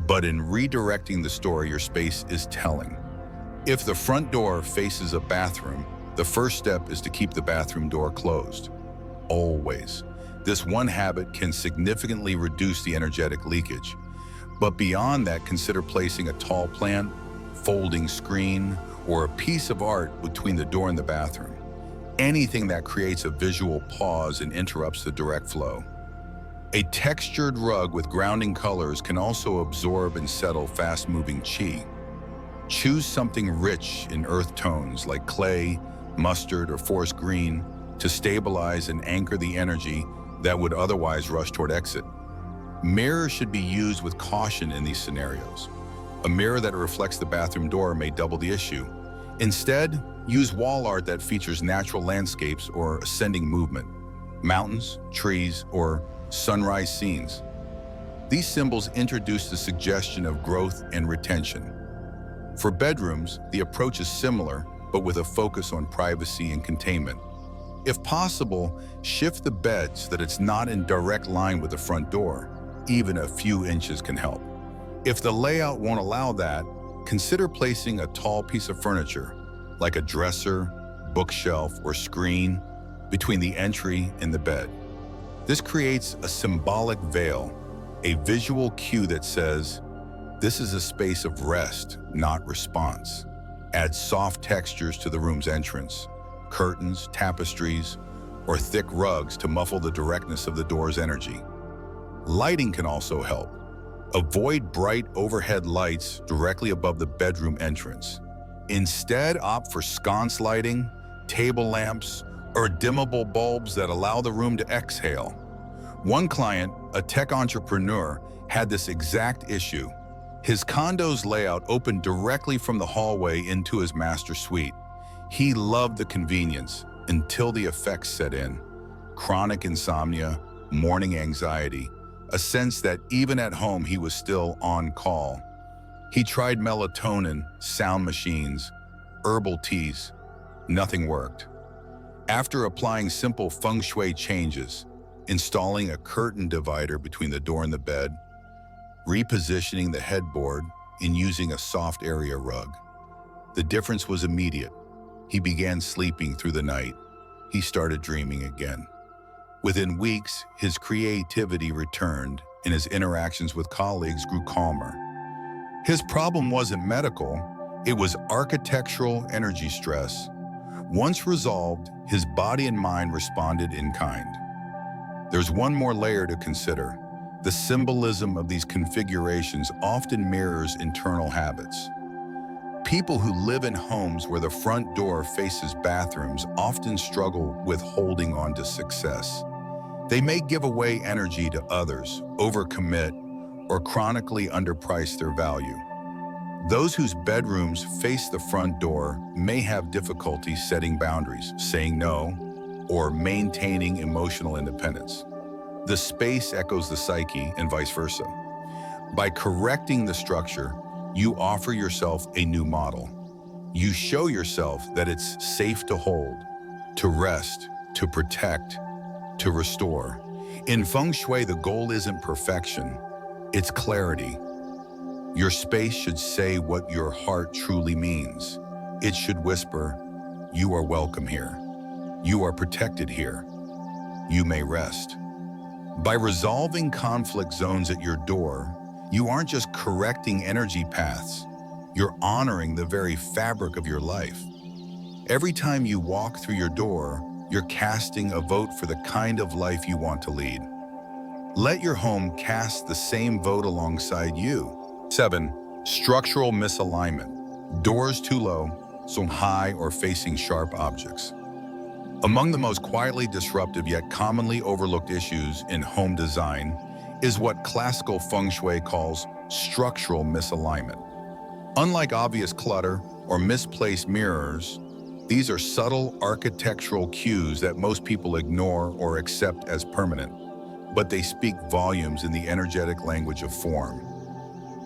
but in redirecting the story your space is telling. If the front door faces a bathroom, the first step is to keep the bathroom door closed. Always. This one habit can significantly reduce the energetic leakage. But beyond that, consider placing a tall plant, folding screen, or a piece of art between the door and the bathroom. Anything that creates a visual pause and interrupts the direct flow. A textured rug with grounding colors can also absorb and settle fast-moving qi. Choose something rich in earth tones like clay, mustard, or forest green to stabilize and anchor the energy that would otherwise rush toward exit. Mirrors should be used with caution in these scenarios. A mirror that reflects the bathroom door may double the issue. Instead, use wall art that features natural landscapes or ascending movement, mountains, trees, or sunrise scenes. These symbols introduce the suggestion of growth and retention. For bedrooms, the approach is similar, but with a focus on privacy and containment. If possible, shift the bed so that it's not in direct line with the front door. Even a few inches can help. If the layout won't allow that, consider placing a tall piece of furniture, like a dresser, bookshelf, or screen, between the entry and the bed. This creates a symbolic veil, a visual cue that says, this is a space of rest, not response. Add soft textures to the room's entrance, curtains, tapestries, or thick rugs to muffle the directness of the door's energy. Lighting can also help. Avoid bright overhead lights directly above the bedroom entrance. Instead, opt for sconce lighting, table lamps, or dimmable bulbs that allow the room to exhale. One client, a tech entrepreneur, had this exact issue. His condo's layout opened directly from the hallway into his master suite. He loved the convenience until the effects set in. Chronic insomnia, morning anxiety, a sense that even at home he was still on call. He tried melatonin, sound machines, herbal teas. Nothing worked. After applying simple feng shui changes, installing a curtain divider between the door and the bed, repositioning the headboard, and using a soft area rug, the difference was immediate. He began sleeping through the night. He started dreaming again. Within weeks, his creativity returned and his interactions with colleagues grew calmer. His problem wasn't medical, it was architectural energy stress. Once resolved, his body and mind responded in kind. There's one more layer to consider. The symbolism of these configurations often mirrors internal habits. People who live in homes where the front door faces bathrooms often struggle with holding on to success. They may give away energy to others, overcommit, or chronically underprice their value. Those whose bedrooms face the front door may have difficulty setting boundaries, saying no, or maintaining emotional independence. The space echoes the psyche and vice versa. By correcting the structure, you offer yourself a new model. You show yourself that it's safe to hold, to rest, to protect, to restore. In feng shui, the goal isn't perfection, it's clarity. Your space should say what your heart truly means. It should whisper, you are welcome here. You are protected here. You may rest. By resolving conflict zones at your door, you aren't just correcting energy paths, you're honoring the very fabric of your life. Every time you walk through your door, you're casting a vote for the kind of life you want to lead. Let your home cast the same vote alongside you. 7. Structural misalignment. Doors too low, so high or facing sharp objects. Among the most quietly disruptive yet commonly overlooked issues in home design is what classical feng shui calls structural misalignment. Unlike obvious clutter or misplaced mirrors, These are subtle architectural cues that most people ignore or accept as permanent, but they speak volumes in the energetic language of form.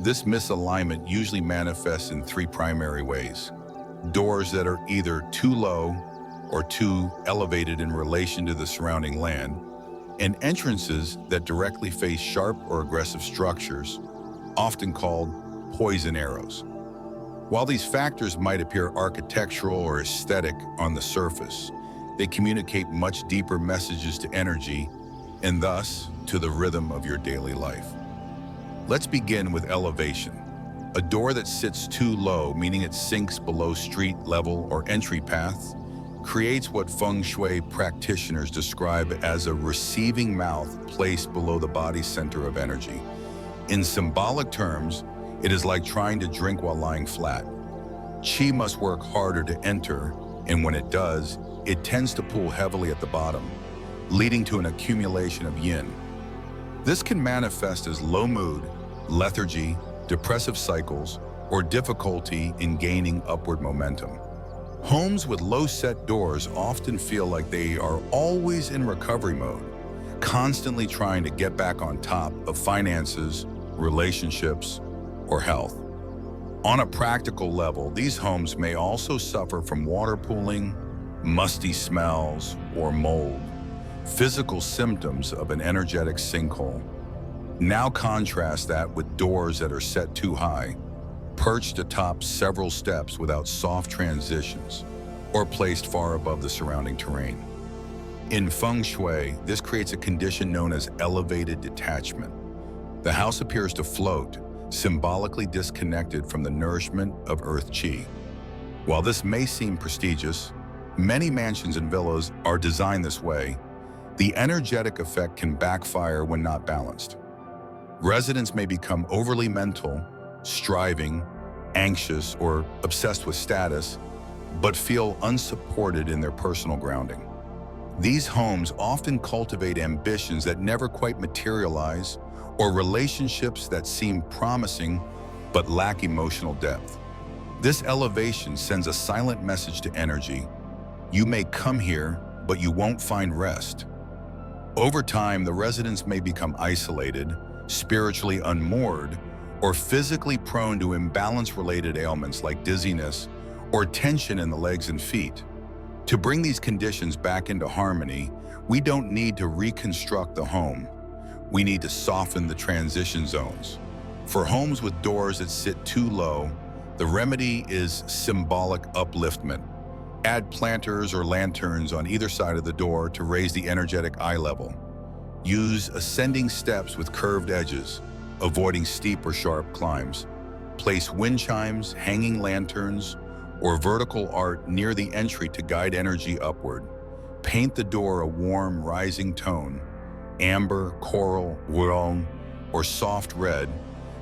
This misalignment usually manifests in three primary ways. Doors that are either too low or too elevated in relation to the surrounding land, and entrances that directly face sharp or aggressive structures, often called poison arrows. While these factors might appear architectural or aesthetic on the surface, they communicate much deeper messages to energy and thus to the rhythm of your daily life. Let's begin with elevation. A door that sits too low, meaning it sinks below street level or entry paths, creates what feng shui practitioners describe as a receiving mouth placed below the body's center of energy. In symbolic terms, it is like trying to drink while lying flat. Qi must work harder to enter, and when it does, it tends to pull heavily at the bottom, leading to an accumulation of yin. This can manifest as low mood, lethargy, depressive cycles, or difficulty in gaining upward momentum. Homes with low set doors often feel like they are always in recovery mode, constantly trying to get back on top of finances, relationships, or health. On a practical level, these homes may also suffer from water pooling, musty smells, or mold, physical symptoms of an energetic sinkhole. Now contrast that with doors that are set too high, perched atop several steps without soft transitions, or placed far above the surrounding terrain. In feng shui, this creates a condition known as elevated detachment. The house appears to float, symbolically disconnected from the nourishment of earth qi. While this may seem prestigious, many mansions and villas are designed this way. The energetic effect can backfire when not balanced. Residents may become overly mental, striving, anxious, or obsessed with status, but feel unsupported in their personal grounding. These homes often cultivate ambitions that never quite materialize, or relationships that seem promising but lack emotional depth. This elevation sends a silent message to energy. You may come here, but you won't find rest. Over time, the residents may become isolated, spiritually unmoored, or physically prone to imbalance-related ailments like dizziness or tension in the legs and feet. To bring these conditions back into harmony, we don't need to reconstruct the home. We need to soften the transition zones. For homes with doors that sit too low, the remedy is symbolic upliftment. Add planters or lanterns on either side of the door to raise the energetic eye level. Use ascending steps with curved edges, avoiding steep or sharp climbs. Place wind chimes, hanging lanterns, or vertical art near the entry to guide energy upward. Paint the door a warm, rising tone, amber, coral, wurong, or soft red,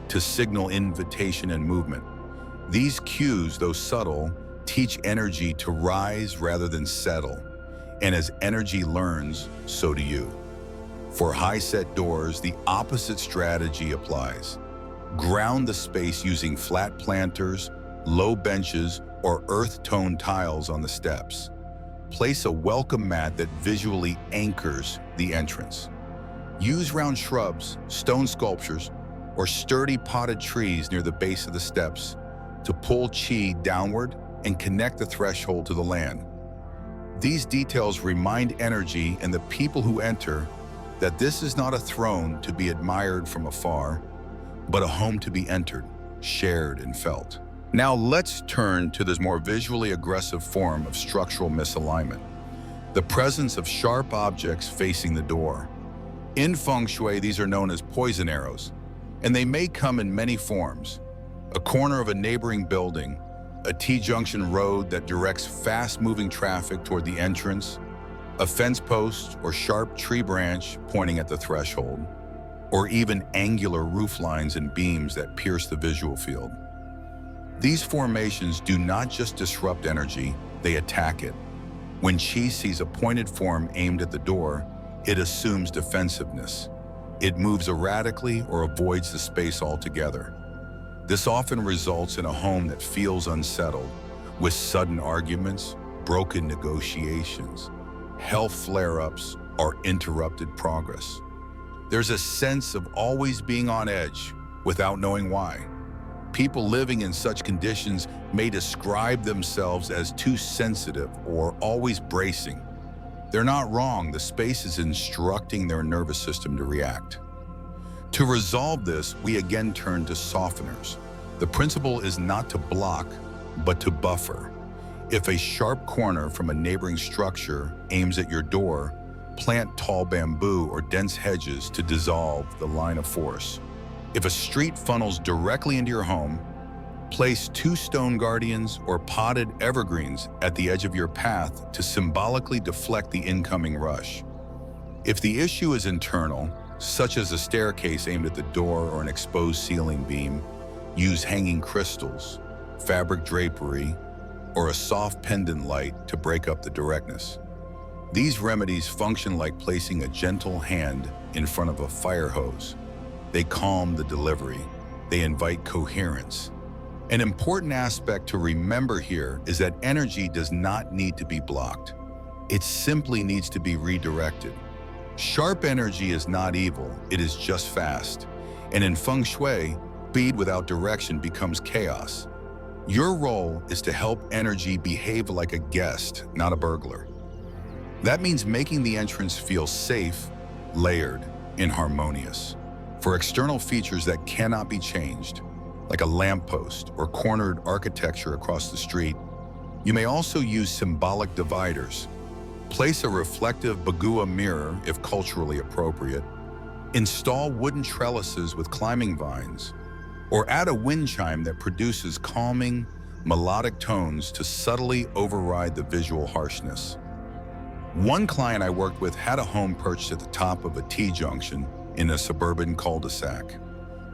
to signal invitation and movement. These cues, though subtle, teach energy to rise rather than settle. And as energy learns, so do you. For high-set doors, the opposite strategy applies. Ground the space using flat planters, low benches, or earth-tone tiles on the steps. Place a welcome mat that visually anchors the entrance. Use round shrubs, stone sculptures, or sturdy potted trees near the base of the steps to pull qi downward and connect the threshold to the land. These details remind energy and the people who enter that this is not a throne to be admired from afar, but a home to be entered, shared, and felt. Now let's turn to this more visually aggressive form of structural misalignment, the presence of sharp objects facing the door. In feng shui, these are known as poison arrows, and they may come in many forms. A corner of a neighboring building, a T-junction road that directs fast-moving traffic toward the entrance, a fence post or sharp tree branch pointing at the threshold, or even angular roof lines and beams that pierce the visual field. These formations do not just disrupt energy, they attack it. When qi sees a pointed form aimed at the door, it assumes defensiveness. It moves erratically or avoids the space altogether. This often results in a home that feels unsettled, with sudden arguments, broken negotiations, health flare-ups, or interrupted progress. There's a sense of always being on edge without knowing why. People living in such conditions may describe themselves as too sensitive or always bracing. They're not wrong. The space is instructing their nervous system to react. To resolve this, we again turn to softeners. The principle is not to block, but to buffer. If a sharp corner from a neighboring structure aims at your door, plant tall bamboo or dense hedges to dissolve the line of force. If a street funnels directly into your home, place 2 stone guardians or potted evergreens at the edge of your path to symbolically deflect the incoming rush. If the issue is internal, such as a staircase aimed at the door or an exposed ceiling beam, use hanging crystals, fabric drapery, or a soft pendant light to break up the directness. These remedies function like placing a gentle hand in front of a fire hose. They calm the delivery. They invite coherence. An important aspect to remember here is that energy does not need to be blocked. It simply needs to be redirected. Sharp energy is not evil, it is just fast. And in feng shui, speed without direction becomes chaos. Your role is to help energy behave like a guest, not a burglar. That means making the entrance feel safe, layered, and harmonious. For external features that cannot be changed, like a lamppost or cornered architecture across the street, you may also use symbolic dividers. Place a reflective bagua mirror if culturally appropriate. Install wooden trellises with climbing vines, or add a wind chime that produces calming, melodic tones to subtly override the visual harshness. One client I worked with had a home perched at the top of a T-junction in a suburban cul-de-sac.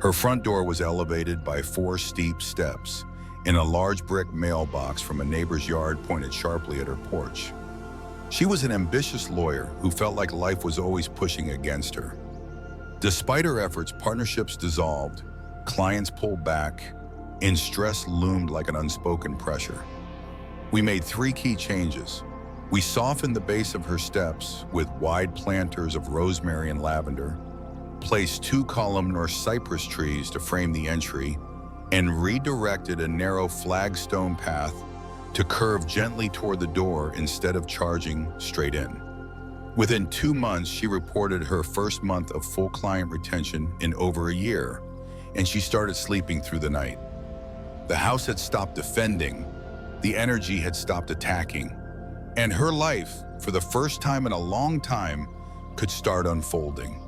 Her front door was elevated by 4 steep steps, and a large brick mailbox from a neighbor's yard pointed sharply at her porch. She was an ambitious lawyer who felt like life was always pushing against her. Despite her efforts, partnerships dissolved, clients pulled back, and stress loomed like an unspoken pressure. We made 3 key changes. We softened the base of her steps with wide planters of rosemary and lavender, placed 2 columnar cypress trees to frame the entry, and redirected a narrow flagstone path to curve gently toward the door instead of charging straight in. Within 2 months, she reported her first month of full client retention in over a year, and she started sleeping through the night. The house had stopped defending, the energy had stopped attacking, and her life, for the first time in a long time, could start unfolding.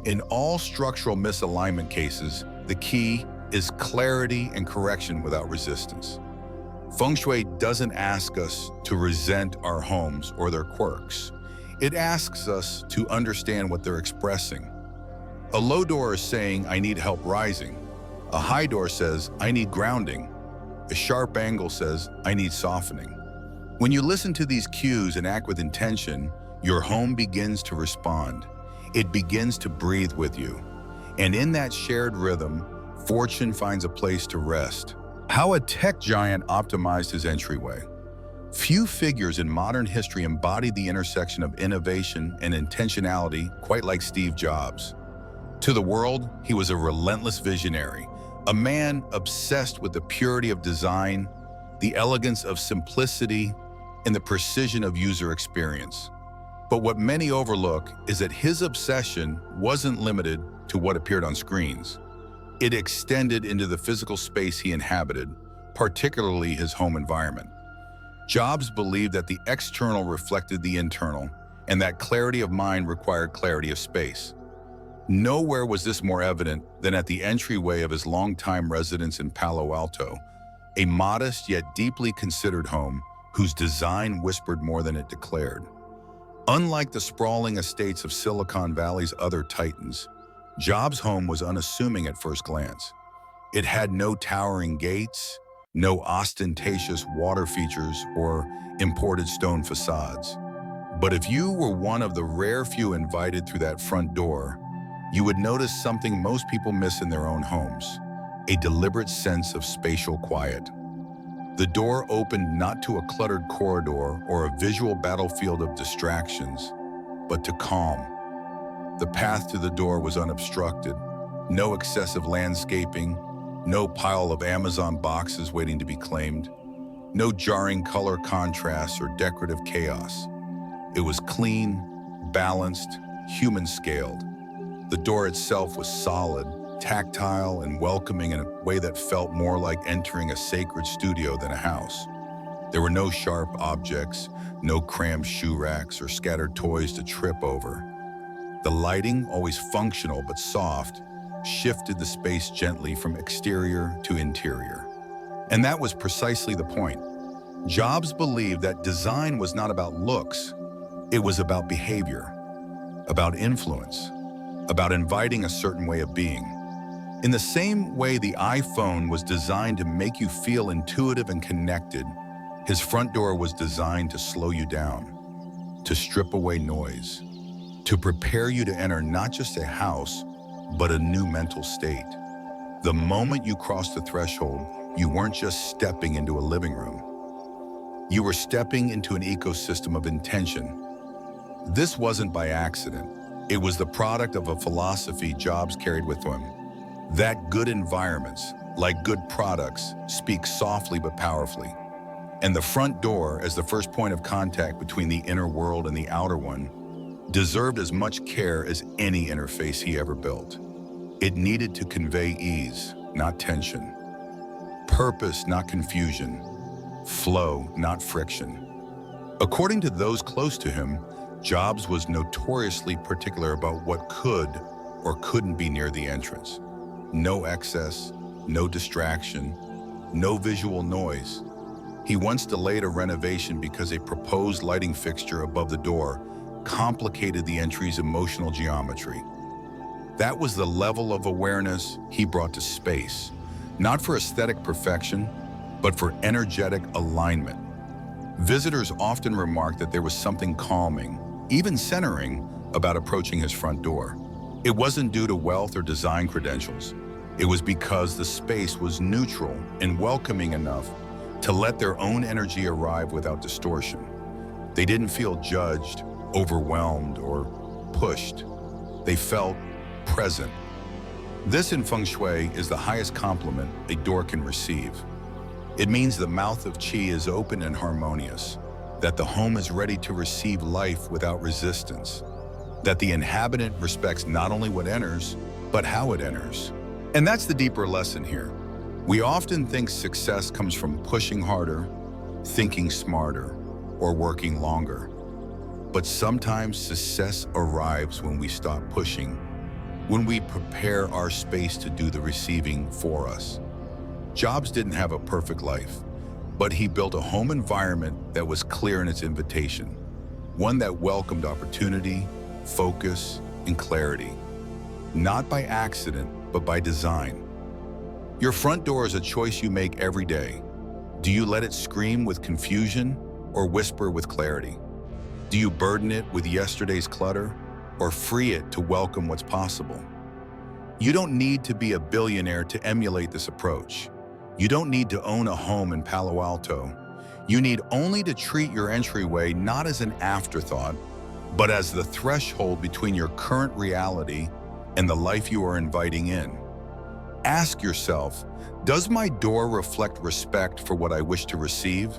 In all structural misalignment cases, the key is clarity and correction without resistance. Feng Shui doesn't ask us to resent our homes or their quirks. It asks us to understand what they're expressing. A low door is saying, "I need help rising." A high door says, "I need grounding." A sharp angle says, "I need softening." When you listen to these cues and act with intention, your home begins to respond. It begins to breathe with you. And in that shared rhythm, fortune finds a place to rest. How a tech giant optimized his entryway. Few figures in modern history embodied the intersection of innovation and intentionality quite like Steve Jobs. To the world, he was a relentless visionary, a man obsessed with the purity of design, the elegance of simplicity, and the precision of user experience. But what many overlook is that his obsession wasn't limited to what appeared on screens. It extended into the physical space he inhabited, particularly his home environment. Jobs believed that the external reflected the internal, and that clarity of mind required clarity of space. Nowhere was this more evident than at the entryway of his longtime residence in Palo Alto, a modest yet deeply considered home whose design whispered more than it declared. Unlike the sprawling estates of Silicon Valley's other titans, Jobs' home was unassuming at first glance. It had no towering gates, no ostentatious water features or imported stone facades. But if you were one of the rare few invited through that front door, you would notice something most people miss in their own homes: a deliberate sense of spatial quiet. The door opened not to a cluttered corridor or a visual battlefield of distractions, but to calm. The path to the door was unobstructed. No excessive landscaping, no pile of Amazon boxes waiting to be claimed, no jarring color contrasts or decorative chaos. It was clean, balanced, human-scaled. The door itself was solid, tactile, and welcoming in a way that felt more like entering a sacred studio than a house. There were no sharp objects, no crammed shoe racks or scattered toys to trip over. The lighting, always functional but soft, shifted the space gently from exterior to interior. And that was precisely the point. Jobs believed that design was not about looks, it was about behavior, about influence, about inviting a certain way of being. In the same way the iPhone was designed to make you feel intuitive and connected, his front door was designed to slow you down, to strip away noise, to prepare you to enter not just a house, but a new mental state. The moment you crossed the threshold, you weren't just stepping into a living room. You were stepping into an ecosystem of intention. This wasn't by accident. It was the product of a philosophy Jobs carried with him, that good environments, like good products, speak softly but powerfully. And the front door, as the first point of contact between the inner world and the outer one, deserved as much care as any interface he ever built. It needed to convey ease, not tension, purpose, not confusion, flow, not friction. According to those close to him, Jobs was notoriously particular about what could or couldn't be near the entrance. No excess, no distraction, no visual noise. He once delayed a renovation because a proposed lighting fixture above the door complicated the entry's emotional geometry. That was the level of awareness he brought to space, not for aesthetic perfection, but for energetic alignment. Visitors often remarked that there was something calming, even centering, about approaching his front door. It wasn't due to wealth or design credentials. It was because the space was neutral and welcoming enough to let their own energy arrive without distortion. They didn't feel judged, overwhelmed, or pushed. They felt present. This in feng shui is the highest compliment a door can receive. It means the mouth of qi is open and harmonious, that the home is ready to receive life without resistance, that the inhabitant respects not only what enters, but how it enters. And that's the deeper lesson here. We often think success comes from pushing harder, thinking smarter, or working longer. But sometimes success arrives when we stop pushing, when we prepare our space to do the receiving for us. Jobs didn't have a perfect life, but he built a home environment that was clear in its invitation, one that welcomed opportunity, focus, and clarity. Not by accident, but by design. Your front door is a choice you make every day. Do you let it scream with confusion or whisper with clarity? Do you burden it with yesterday's clutter or free it to welcome what's possible? You don't need to be a billionaire to emulate this approach. You don't need to own a home in Palo Alto. You need only to treat your entryway not as an afterthought, but as the threshold between your current reality and the life you are inviting in. Ask yourself, does my door reflect respect for what I wish to receive?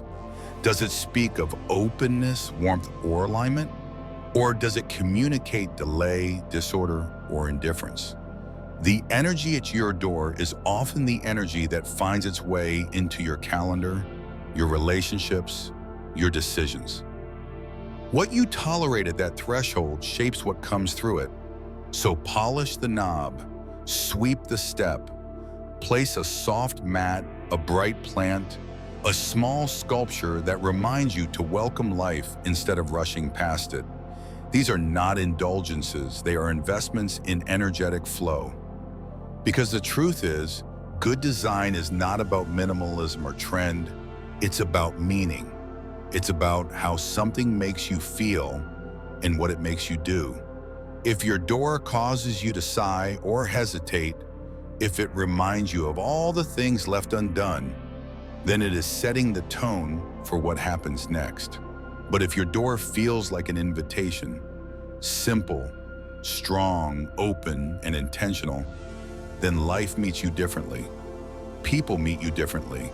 Does it speak of openness, warmth, or alignment? Or does it communicate delay, disorder, or indifference? The energy at your door is often the energy that finds its way into your calendar, your relationships, your decisions. What you tolerate at that threshold shapes what comes through it. So polish the knob, sweep the step, place a soft mat, a bright plant, a small sculpture that reminds you to welcome life instead of rushing past it. These are not indulgences, they are investments in energetic flow. Because the truth is, good design is not about minimalism or trend, it's about meaning. It's about how something makes you feel and what it makes you do. If your door causes you to sigh or hesitate, if it reminds you of all the things left undone, then it is setting the tone for what happens next. But if your door feels like an invitation, simple, strong, open, and intentional, then life meets you differently. People meet you differently.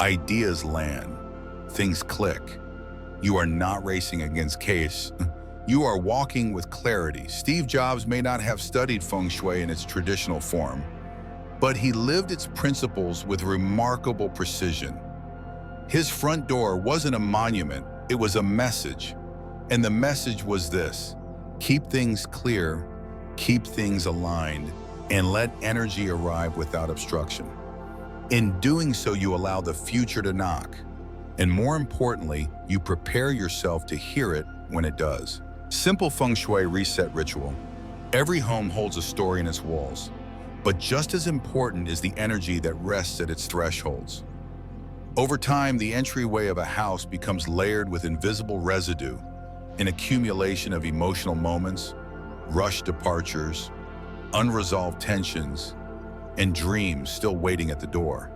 Ideas land. Things click. You are not racing against chaos. You are walking with clarity. Steve Jobs may not have studied feng shui in its traditional form, but he lived its principles with remarkable precision. His front door wasn't a monument, it was a message. And the message was this: keep things clear, keep things aligned, and let energy arrive without obstruction. In doing so, you allow the future to knock. And more importantly, you prepare yourself to hear it when it does. Simple feng shui reset ritual. Every home holds a story in its walls, but just as important is the energy that rests at its thresholds. Over time, the entryway of a house becomes layered with invisible residue, an accumulation of emotional moments, rushed departures, unresolved tensions, and dreams still waiting at the door.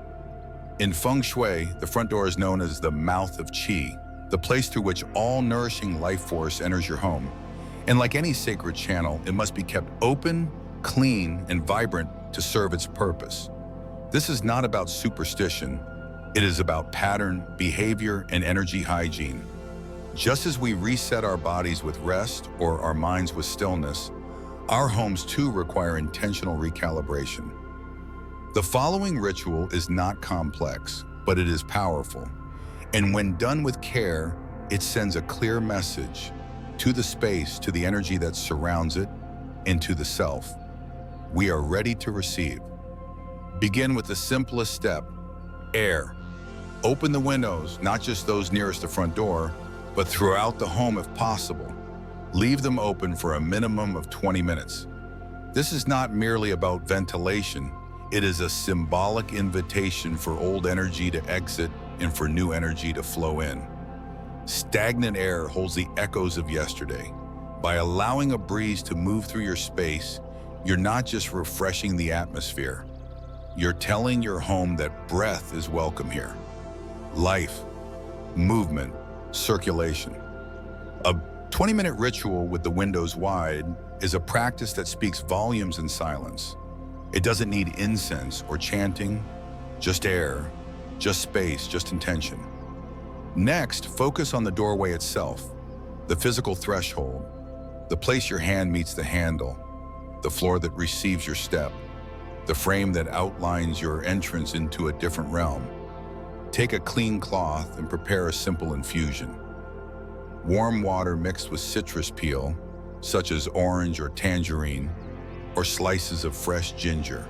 In feng shui, the front door is known as the mouth of qi, the place through which all nourishing life force enters your home. And like any sacred channel, it must be kept open, clean, and vibrant to serve its purpose. This is not about superstition. It is about pattern, behavior, and energy hygiene. Just as we reset our bodies with rest or our minds with stillness, our homes too require intentional recalibration. The following ritual is not complex, but it is powerful. And when done with care, it sends a clear message to the space, to the energy that surrounds it, and to the self. We are ready to receive. Begin with the simplest step: air. Open the windows, not just those nearest the front door, but throughout the home if possible. Leave them open for a minimum of 20 minutes. This is not merely about ventilation. It is a symbolic invitation for old energy to exit and for new energy to flow in. Stagnant air holds the echoes of yesterday. By allowing a breeze to move through your space, you're not just refreshing the atmosphere. You're telling your home that breath is welcome here. Life, movement, circulation. A 20-minute ritual with the windows wide is a practice that speaks volumes in silence. It doesn't need incense or chanting, just air, just space, just intention. Next, focus on the doorway itself, the physical threshold, the place your hand meets the handle, the floor that receives your step, the frame that outlines your entrance into a different realm. Take a clean cloth and prepare a simple infusion. Warm water mixed with citrus peel, such as orange or tangerine, or slices of fresh ginger.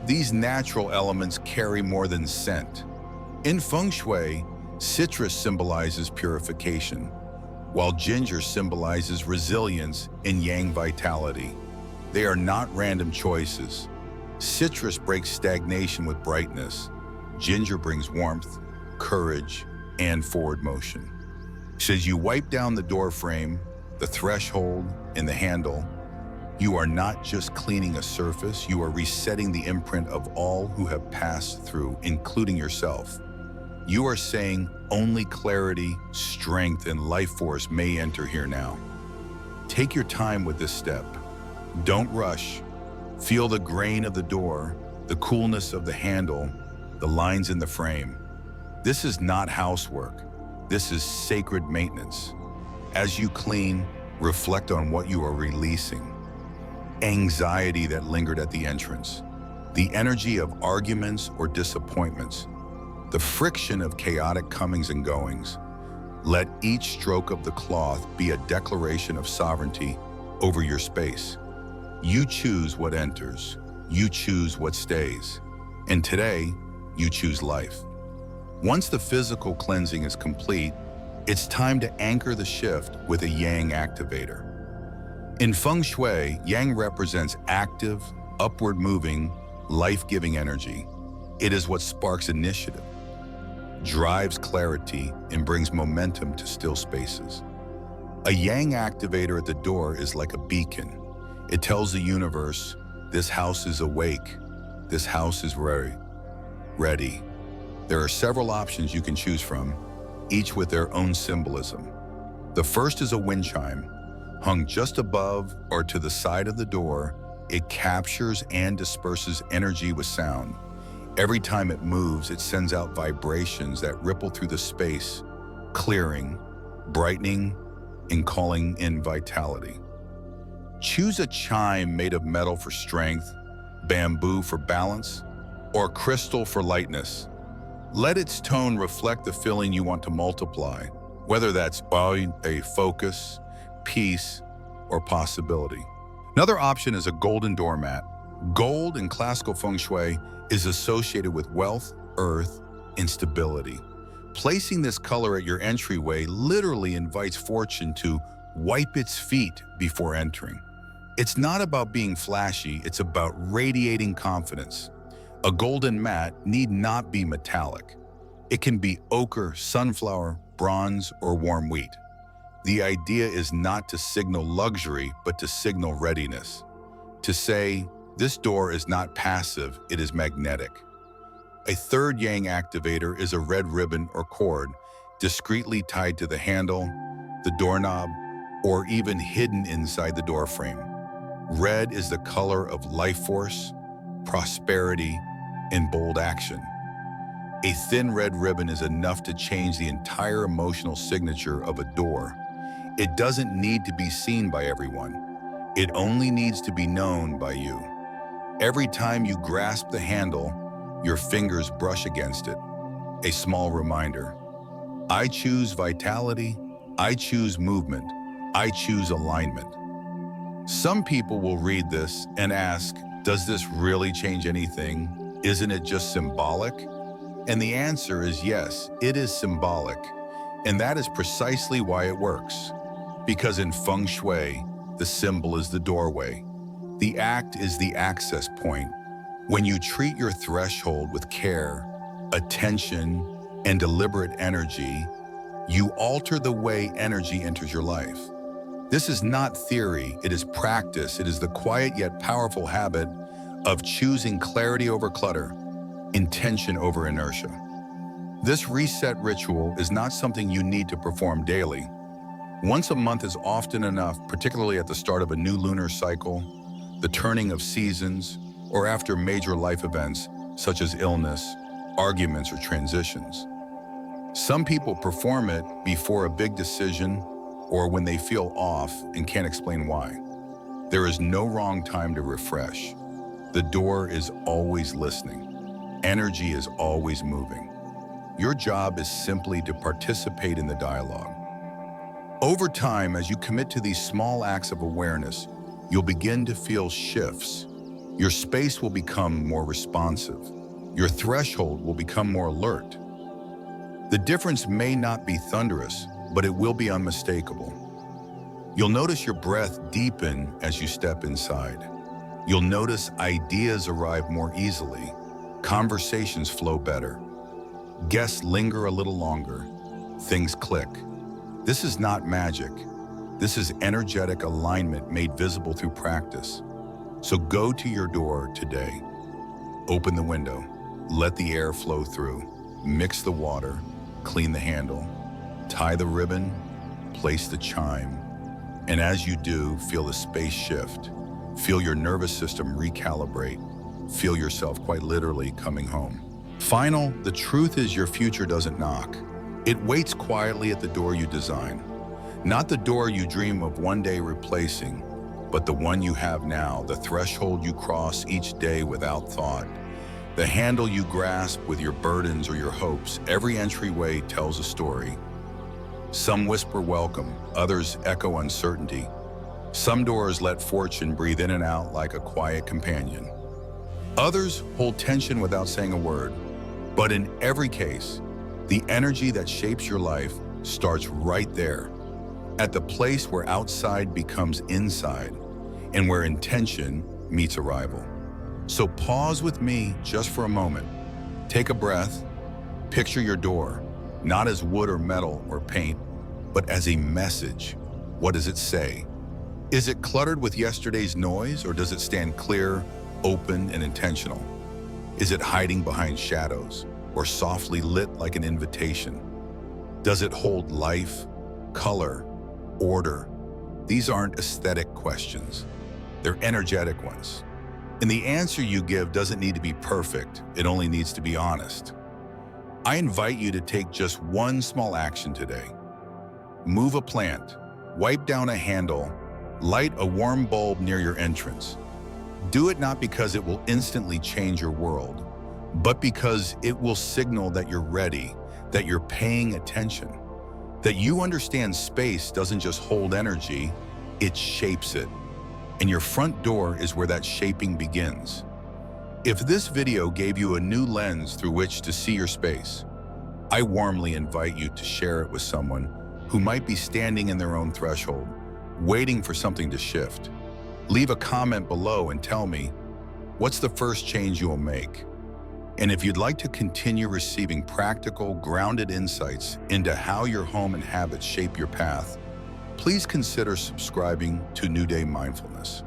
These natural elements carry more than scent. In feng shui, citrus symbolizes purification, while ginger symbolizes resilience and yang vitality. They are not random choices. Citrus breaks stagnation with brightness. Ginger brings warmth, courage, and forward motion. So as you wipe down the door frame, the threshold, and the handle, you are not just cleaning a surface, you are resetting the imprint of all who have passed through, including yourself. You are saying only clarity, strength, and life force may enter here now. Take your time with this step. Don't rush. Feel the grain of the door, the coolness of the handle, the lines in the frame. This is not housework. This is sacred maintenance. As you clean, reflect on what you are releasing. Anxiety that lingered at the entrance, the energy of arguments or disappointments, the friction of chaotic comings and goings. Let each stroke of the cloth be a declaration of sovereignty over your space. You choose what enters, you choose what stays, and today, you choose life. Once the physical cleansing is complete, it's time to anchor the shift with a yang activator. In feng shui, yang represents active, upward-moving, life-giving energy. It is what sparks initiative, drives clarity, and brings momentum to still spaces. A yang activator at the door is like a beacon. It tells the universe, this house is awake, this house is ready. There are several options you can choose from, each with their own symbolism. The first is a wind chime. Hung just above or to the side of the door, it captures and disperses energy with sound. Every time it moves, it sends out vibrations that ripple through the space, clearing, brightening, and calling in vitality. Choose a chime made of metal for strength, bamboo for balance, or crystal for lightness. Let its tone reflect the feeling you want to multiply, whether that's a focus, peace, or possibility. Another option is a golden doormat. Gold in classical feng shui is associated with wealth, earth, and stability. Placing this color at your entryway literally invites fortune to wipe its feet before entering. It's not about being flashy, it's about radiating confidence. A golden mat need not be metallic. It can be ochre, sunflower, bronze, or warm wheat. The idea is not to signal luxury, but to signal readiness. To say, this door is not passive, it is magnetic. A third yang activator is a red ribbon or cord, discreetly tied to the handle, the doorknob, or even hidden inside the door frame. Red is the color of life force, prosperity, and bold action. A thin red ribbon is enough to change the entire emotional signature of a door. It doesn't need to be seen by everyone. It only needs to be known by you. Every time you grasp the handle, your fingers brush against it. A small reminder. I choose vitality. I choose movement. I choose alignment. Some people will read this and ask, does this really change anything? Isn't it just symbolic? And the answer is yes, it is symbolic. And that is precisely why it works. Because in feng shui, the symbol is the doorway. The act is the access point. When you treat your threshold with care, attention, and deliberate energy, you alter the way energy enters your life. This is not theory, it is practice. It is the quiet yet powerful habit of choosing clarity over clutter, intention over inertia. This reset ritual is not something you need to perform daily. Once a month is often enough, particularly at the start of a new lunar cycle, the turning of seasons, or after major life events such as illness, arguments, or transitions. Some people perform it before a big decision or when they feel off and can't explain why. There is no wrong time to refresh. The door is always listening. Energy is always moving. Your job is simply to participate in the dialogue. Over time, as you commit to these small acts of awareness, you'll begin to feel shifts. Your space will become more responsive. Your threshold will become more alert. The difference may not be thunderous, but it will be unmistakable. You'll notice your breath deepen as you step inside. You'll notice ideas arrive more easily. Conversations flow better. Guests linger a little longer. Things click. This is not magic. This is energetic alignment made visible through practice. So go to your door today. Open the window. Let the air flow through. Mix the water. Clean the handle. Tie the ribbon. Place the chime. And as you do, feel the space shift. Feel your nervous system recalibrate. Feel yourself quite literally coming home. Final, the truth is your future doesn't knock. It waits quietly at the door you design. Not the door you dream of one day replacing, but the one you have now, the threshold you cross each day without thought, the handle you grasp with your burdens or your hopes. Every entryway tells a story. Some whisper welcome, others echo uncertainty. Some doors let fortune breathe in and out like a quiet companion. Others hold tension without saying a word. But in every case, the energy that shapes your life starts right there, at the place where outside becomes inside and where intention meets arrival. So pause with me just for a moment. Take a breath. Picture your door, not as wood or metal or paint, but as a message. What does it say? Is it cluttered with yesterday's noise, or does it stand clear, open, and intentional? Is it hiding behind shadows? or softly lit like an invitation? Does it hold life, color, order? These aren't aesthetic questions. They're energetic ones. And the answer you give doesn't need to be perfect. It only needs to be honest. I invite you to take just one small action today. Move a plant, wipe down a handle, light a warm bulb near your entrance. Do it not because it will instantly change your world, but because it will signal that you're ready, that you're paying attention, that you understand space doesn't just hold energy, it shapes it. And your front door is where that shaping begins. If this video gave you a new lens through which to see your space, I warmly invite you to share it with someone who might be standing in their own threshold, waiting for something to shift. Leave a comment below and tell me, what's the first change you will make? And if you'd like to continue receiving practical, grounded insights into how your home and habits shape your path, please consider subscribing to New Day Mindfulness.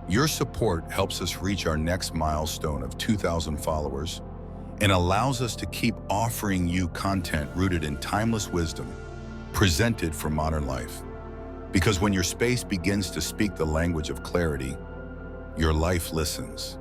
Your support helps us reach our next milestone of 2,000 followers and allows us to keep offering you content rooted in timeless wisdom, presented for modern life. Because when your space begins to speak the language of clarity, your life listens.